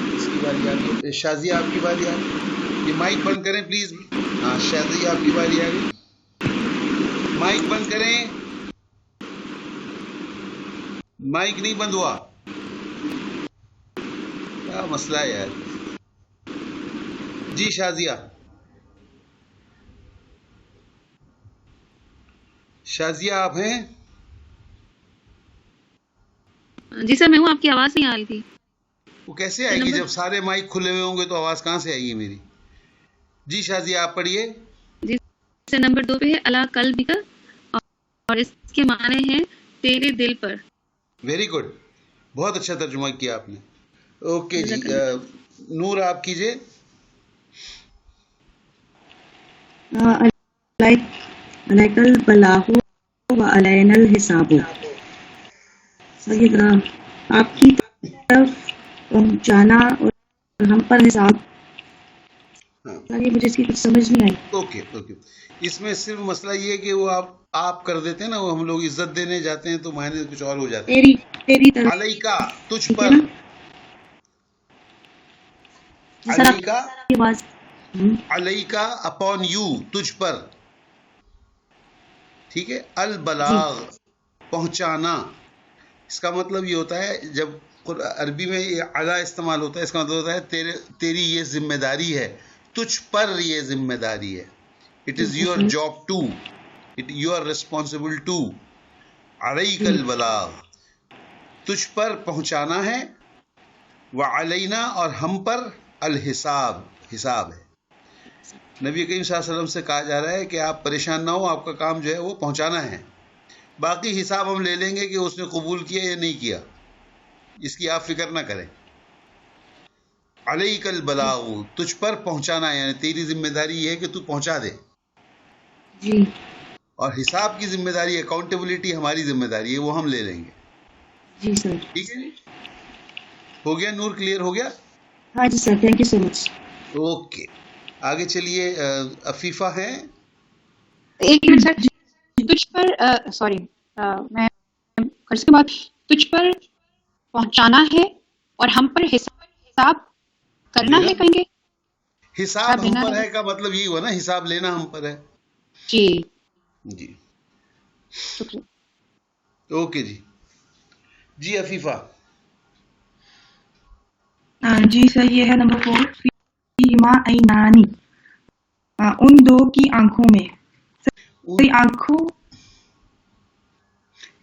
اس کی باری آ گئی. شازیہ آپ کی باری آ گئی. یہ مائک بند کریں پلیز. ہاں شازیہ آپ کی باری آ گئی. مائک بند کریں. مائک نہیں بند ہوا. کیا مسئلہ ہے یار. جی شازیہ. شازیہ آپ ہیں؟ جی سر میں ہوں، آپ کی آواز نہیں آ رہی تھی. وہ کیسے آئے گی جب سارے مائک کھلے ہوئے ہوں گے تو آواز کہاں سے آئے گی میری؟ جی شازیہ آپ پڑھیے. جی سر نمبر 2 پہ ہے علی قلبک، اور اس کے معنی ہیں تیرے دل پر. ویری گڈ، بہت اچھا ترجمہ کیا آپ نے. اوکے جی نور آپ کیجئے. علیک البلاغ وعلینا الحساب. آپ کی طرف پہنچانا اور ہم پر حساب. مجھے اس کی کچھ سمجھ نہیں آئی. اوکے اس میں صرف مسئلہ یہ ہے کہ وہ آپ کر دیتے ہیں نا، وہ ہم لوگ عزت دینے جاتے ہیں تو معنی کچھ اور ہو جاتے ہیں. تیری طرف علیکا تجھ پر. علیکا علیکا اپون یو تجھ پر. ٹھیک ہے. البلاغ پہنچانا. اس کا مطلب یہ ہوتا ہے جب عربی میں یہ علی استعمال ہوتا ہے، اس کا مطلب ہوتا ہے تیری یہ ذمہ داری ہے، تجھ پر یہ ذمہ داری ہے. It is your job to, you are responsible to. علیک البلاغ تجھ پر پہنچانا ہے، وعلینا اور ہم پر الحساب حساب ہے. نبی کریم صلی اللہ علیہ وسلم سے کہا جا رہا ہے کہ آپ پریشان نہ ہو، آپ کا کام جو ہے وہ پہنچانا ہے، باقی حساب ہم لے لیں گے کہ اس نے قبول کیا یا نہیں کیا، اس کی آپ فکر نہ کریں. علیک البلاغ تجھ پر پہنچانا ہے، یعنی تیری ذمہ داری یہ ہے کہ تو پہنچا دے. جی. اور حساب کی ذمہ داری، اکاؤنٹیبلٹی ہماری ذمہ داری ہے، وہ ہم لے لیں گے. جی سر. ٹھیک ہے جی. ہو گیا نور؟ کلیئر ہو گیا؟ ہاں جی sir, thank you so much. Okay آگے چلیے. عفیفہ ہیں؟ ایک منٹ سر. تجھ پر سوری میں اس کے بعد تجھ پر پہنچانا ہے اور ہم پر حساب کرنا ہے کہیں گے. حساب ہم پر ہے کا مطلب یہی ہوا نا، حساب لینا ہم پر ہے. جی جی شکریہ. اوکے جی. جی عفیفہ. جی سر یہ ہے نمبر 4 فیما عینانی. ان دو کی آنکھوں میں. آنکھوں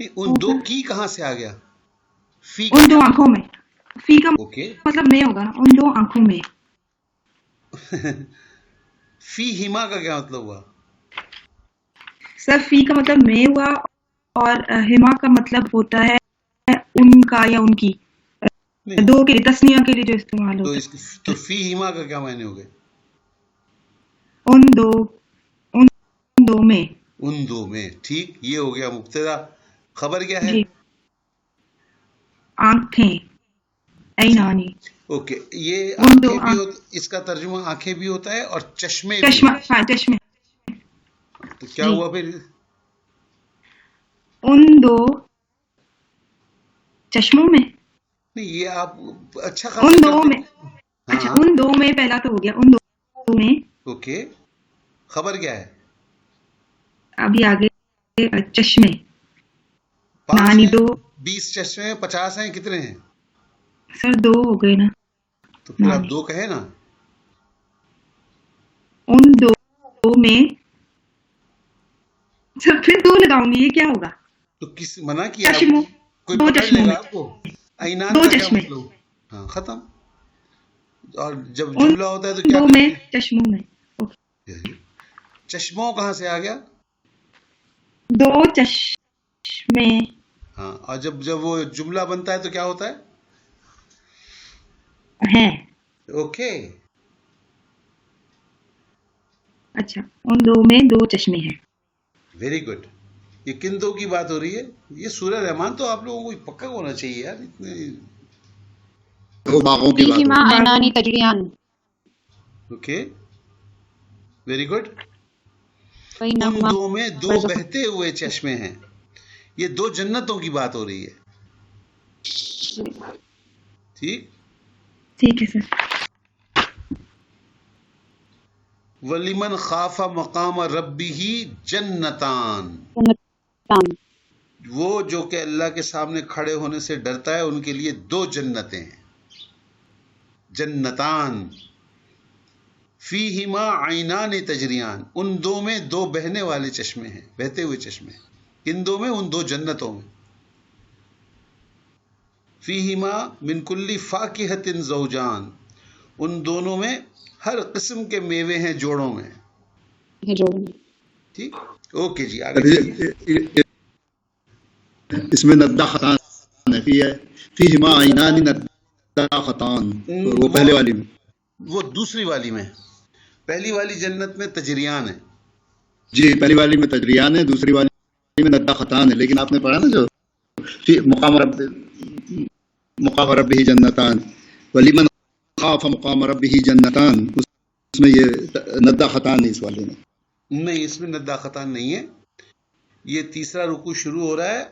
ان دو کی کہاں سے آ گیا؟ فی ان دو آنکھوں میں. فی کا مطلب میں ہوگا ان دو آنکھوں میں. فی ہما کا کیا مطلب ہوا؟ سر فی کا مطلب میں ہوا اور ہما کا مطلب ہوتا ہے ان کا یا ان کی. دو کے لیے تسنیہ کے لیے جو استعمال ہوتا ہے. تو فی ہما کا کیا معنی ہو گئے؟ ان دو میں. ان دو میں. ٹھیک، یہ ہو گیا مبتدا. خبر کیا ہے؟ جی آنکھیں، عینانی. اوکے، یہ ان دو آنکھیں بھی اس کا ترجمہ آنکھیں بھی ہوتا ہے اور چشمے بھی چشمہ، ہوتا ہاں چشمے. ہے. تو کیا جی ہوا پھر؟ ان دو چشموں میں، نہیں یہ آپ اچھا ان خاصا دو کرتے میں، ہیں. اچھا ہاں ان دو میں پہلا تو ہو گیا، ان دو میں. اوکے، خبر کیا ہے؟ ابھی آگے چشمے، 5 نانی ہیں، دو. 20 چشمے ہیں، 50 ہیں، کتنے ہیں؟ سر دو ہو گئے نا. تو پھر آپ نانی 2 کہیں نا. ان دو میں، سر پھر دو لگاؤں گی، یہ کیا ہوگا؟ تو کس منع کیا؟ چشموں، کوئی دو پکڑ لے چشموں گا میں، آپ کو. اینان دو کا کیا چشمے، مطلب؟ ہاں ختم. اور جب ان جملہ ہوتا ہے تو کیا دو میں کرتے ہیں؟ چشموں میں. چشموں کہاں سے آ گیا؟ دو چشمے. ہاں، اور جب وہ جملہ بنتا ہے تو کیا ہوتا ہے؟ ہیں. اوکے. اچھا ان دو میں دو چشمے ہیں. Very good. یہ کن دو کی بات ہو رہی ہے؟ یہ سورہ رحمان تو آپ لوگوں کو پکا ہونا چاہیے یار. اتنے دو باغوں کی بات ہو فیہما رہی عینانی تجریان اوکے، ویری گڈ. ان بینہما دو میں دو برزخ. بہتے ہوئے چشمے ہیں. یہ 2 جنتوں کی بات ہو رہی ہے. ٹھیک. ٹھیک ہے سر. وَلِمَنْ خَافَ مَقَامَ رَبِّهِ جَنَّتَانِ، جنتان. وہ جو کہ اللہ کے سامنے کھڑے ہونے سے ڈرتا ہے ان کے لیے 2 جنتیں ہیں. جنتان فیہما عینان تجریان، ان 2 میں 2 بہنے والے چشمے ہیں، بہتے ہوئے چشمے. ان 2 میں، ان 2 جنتوں میں. فیہما من کل فاکہۃ زوجان، ان دونوں میں ہر قسم کے میوے ہیں جوڑوں میں. یہ جوڑوں میں. ٹھیک. اوکے جی آگے چلیے. ہے. اس میں ندہ خطان ہے، فیہما عینان ندہ خطان، وہ پہلے والی میں. وہ دوسری والی میں. پہلی والی جنت میں تجریان ہے. جی پہلی والی میں تجریان ہے، دوسری والی میں ندہ خطان ہے. لیکن آپ نے پڑھا نا جو مقام ربہ جنتان، ولیمن خاف مقام ربہ جنتان، اس میں یہ ندہ خطان ہے اس والے میں. نہیں، اس میں ندہ خطان نہیں ہے. یہ تیسرا رکوع شروع ہو رہا ہے.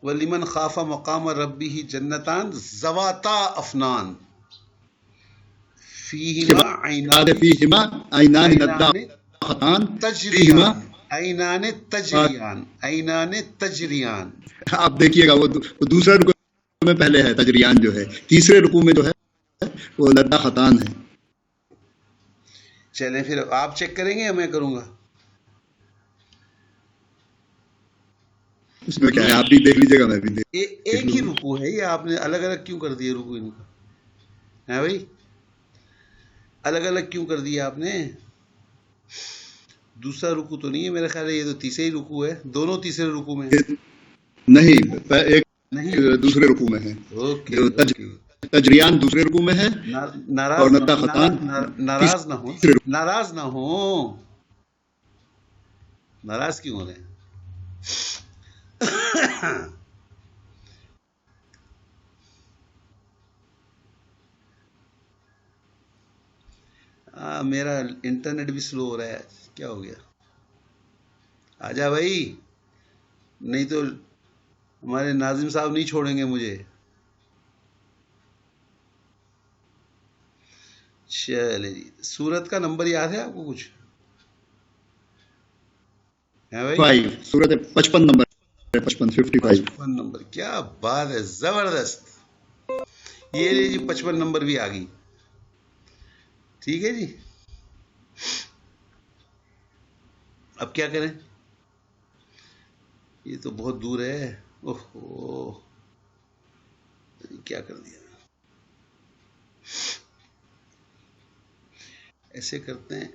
وَلِمَنْ خَافَ مَقَامَ رَبِّهِ جَنَّتَانِ ذَوَاتَا أَفْنَانٍ فِيهِمَا فیہما عینان ندہ عینان خطان فیہما. تجریان، عینان تجریان، عینان تجریان. آپ دیکھیے گا وہ دوسرے رکوع میں پہلے ہے تجریان جو ہے، تیسرے رکوع میں جو ہے وہ ندہ خطان ہے. چلیں پھر آپ چیک کریں گے یا میں کروں گا؟ اس میں کیا ہے، آپ بھی دیکھ لیجیے گا، میں بھی دیکھ ایک ہی لوں گا. رکوع ہے یہ، آپ نے الگ الگ کیوں کر دیے رکوع ان کا؟ ہے بھائی، الگ الگ کیوں کر دیا آپ نے؟ دوسرا رکوع تو نہیں ہے میرا خیال ہے، یہ تو تیسرا ہی رکوع ہے. دونوں تیسرے رکوع میں ہیں. نہیں، ایک نہیں، دوسرے رکوع میں ہے. اوکے جو اوکے. تجریان دوسرے رکوع میں ہے اور ندہ خطان ناراض نہ ہو، تیسرے رکوع. ناراض نہ ہو. ناراض کیوں ہو رہے ہیں؟ میرا انٹرنیٹ بھی سلو ہو رہا ہے، کیا ہو گیا؟ آجا بھائی، نہیں تو ہمارے ناظم صاحب نہیں چھوڑیں گے مجھے. چلے جی، سورت کا نمبر یاد ہے آپ کو کچھ؟ ہے بھائی؟ 5 سورت 55 نمبر ہے، 55 نمبر. کیا بات ہے، زبردست. یہ لے جی 55 نمبر بھی آ گئی. ٹھیک ہے جی. اب کیا کریں؟ یہ تو بہت دور ہے. اوہو، کیا کر دیا. ایسے کرتے ہیں،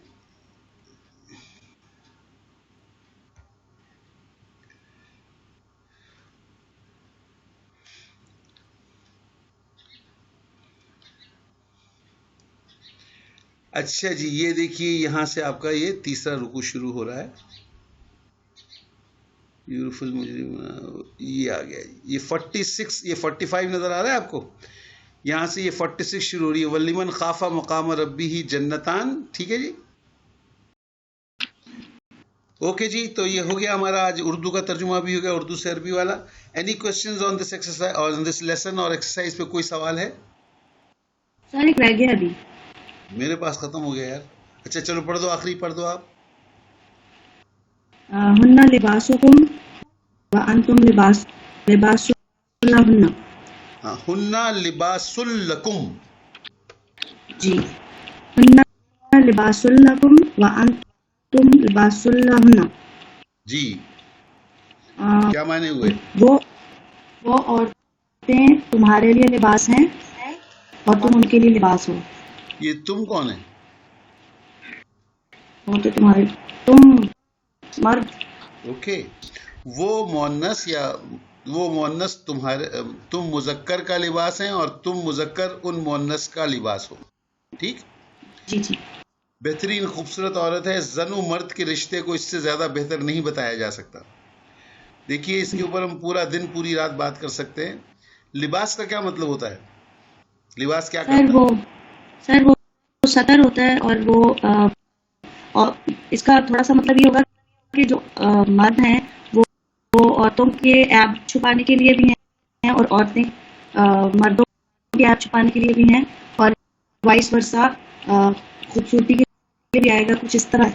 اچھا جی یہ دیکھیے یہاں سے آپ کا یہ تیسرا رکوع شروع ہو رہا ہے. بیوٹیفل مجرم، یہ آ گیا جی، یہ 46 یہ 45 نظر آ رہا ہے آپ کو، یہاں سے یہ 46 شروع ہو رہی ہے، ولیمن خافا مقام ربی ہی جنتان. ٹھیک ہے جی، اوکے جی. تو یہ ہو گیا ہمارا آج اردو کا ترجمہ بھی ہو گیا، اردو سے عربی والا. Any questions on this exercise اور آن دس لیسن اور ایکسرسائز پہ کوئی سوال ہے؟ سر ایک رہ گیا ابھی. میرے پاس ختم ہو گیا یار. اچھا چلو پڑھ دو، آخری پڑھ دو آپ. ہن لباسکم وانتم لباس لہن. ہاں، ہننا لباس لکم. جی، ہن لباس لکم وانتم لباس لہن. جی، کیا معنی ہوئے؟ وہ عورتیں تمہارے لیے لباس ہیں اور تم ان کے لیے لباس ہو. یہ تم کون ہے؟ وہ تو تمہارے، تم مرد. اوکے، وہ مؤنث یا وہ مؤنث تمہارے، تم مذکر کا لباس ہیں اور تم مذکر ان مؤنث کا لباس ہو. ٹھیک. جی جی. بہترین خوبصورت عورت ہے. زن و مرد کے رشتے کو اس سے زیادہ بہتر نہیں بتایا جا سکتا. دیکھیے اس کے اوپر ہم پورا دن پوری رات بات کر سکتے ہیں. لباس کا کیا مطلب ہوتا ہے؟ لباس کیا کرتا ہے؟ سر وہ سطر ہوتا ہے، اور وہ اور اس کا تھوڑا سا مطلب یہ ہوگا کہ جو مرد ہیں وہ عورتوں کے عیب چھپانے کے لیے بھی ہیں، اور عورتیں مردوں کے عیب چھپانے کے لیے بھی ہیں، اور وائس ورسا خوبصورتی کے لیے بھی آئے گا، کچھ اس طرح.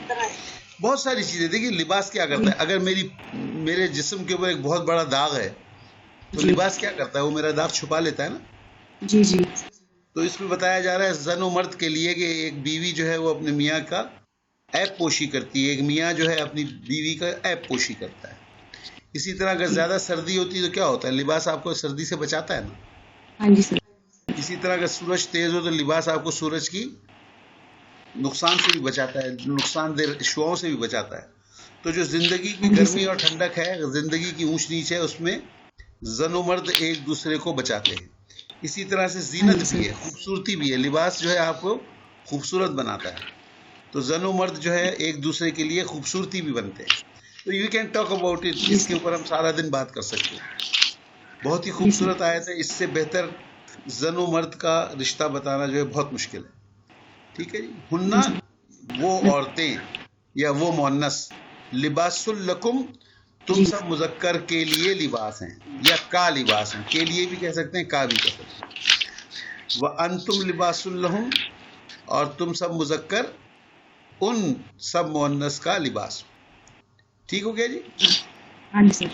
بہت ساری چیزیں. دیکھیے لباس کیا کرتا ہے. اگر میرے جسم کے اوپر ایک بہت بڑا داغ ہے تو لباس کیا کرتا ہے؟ وہ میرا داغ چھپا لیتا ہے نا. جی جی. تو اس میں بتایا جا رہا ہے زن و مرد کے لیے کہ ایک بیوی جو ہے وہ اپنے میاں کا عیب پوشی کرتی ہے، ایک میاں جو ہے اپنی بیوی کا عیب پوشی کرتا ہے. اسی طرح اگر زیادہ سردی ہوتی ہے تو کیا ہوتا ہے؟ لباس آپ کو سردی سے بچاتا ہے نا. ہاں جی سر. اسی طرح اگر سورج تیز ہو تو لباس آپ کو سورج کی نقصان سے بھی بچاتا ہے، نقصان دہ شعاؤں سے بھی بچاتا ہے. تو جو زندگی کی گرمی اور ٹھنڈک ہے، زندگی کی اونچ نیچ ہے، اس میں زن و مرد ایک دوسرے کو بچاتے ہیں. اسی طرح سے زینت بھی ہے، خوبصورتی بھی ہے. لباس جو ہے آپ کو خوبصورت بناتا ہے، تو زن و مرد جو ہے ایک دوسرے کے لیے خوبصورتی بھی بنتے ہیں. تو you can talk about it. اس کے اوپر ہم سارا دن بات کر سکتے ہیں. بہت ہی خوبصورت آیت ہے. اس سے بہتر زن و مرد کا رشتہ بتانا جو ہے بہت مشکل ہے. ٹھیک ہے جی. ہننا وہ عورتیں یا وہ مؤنث، لباس لکم تم سب مذکر کے لیے لباس ہیں، یا کا لباس ہیں. کے لیے بھی کہہ سکتے ہیں، کا بھی کہہ سکتے ہیں. وانتم لباس لہم، اور تم سب مذکر ان سب مؤنث کا لباس. ٹھیک ہو گیا جی. ہاں جی سر.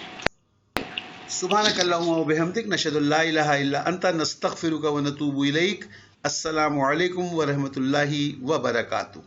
سبحانک اللہم و بحمدک، نشہد ان لا الہ الا انت، نستغفرک و نتوب الیک. السلام علیکم ورحمۃ اللہ وبرکاتہ.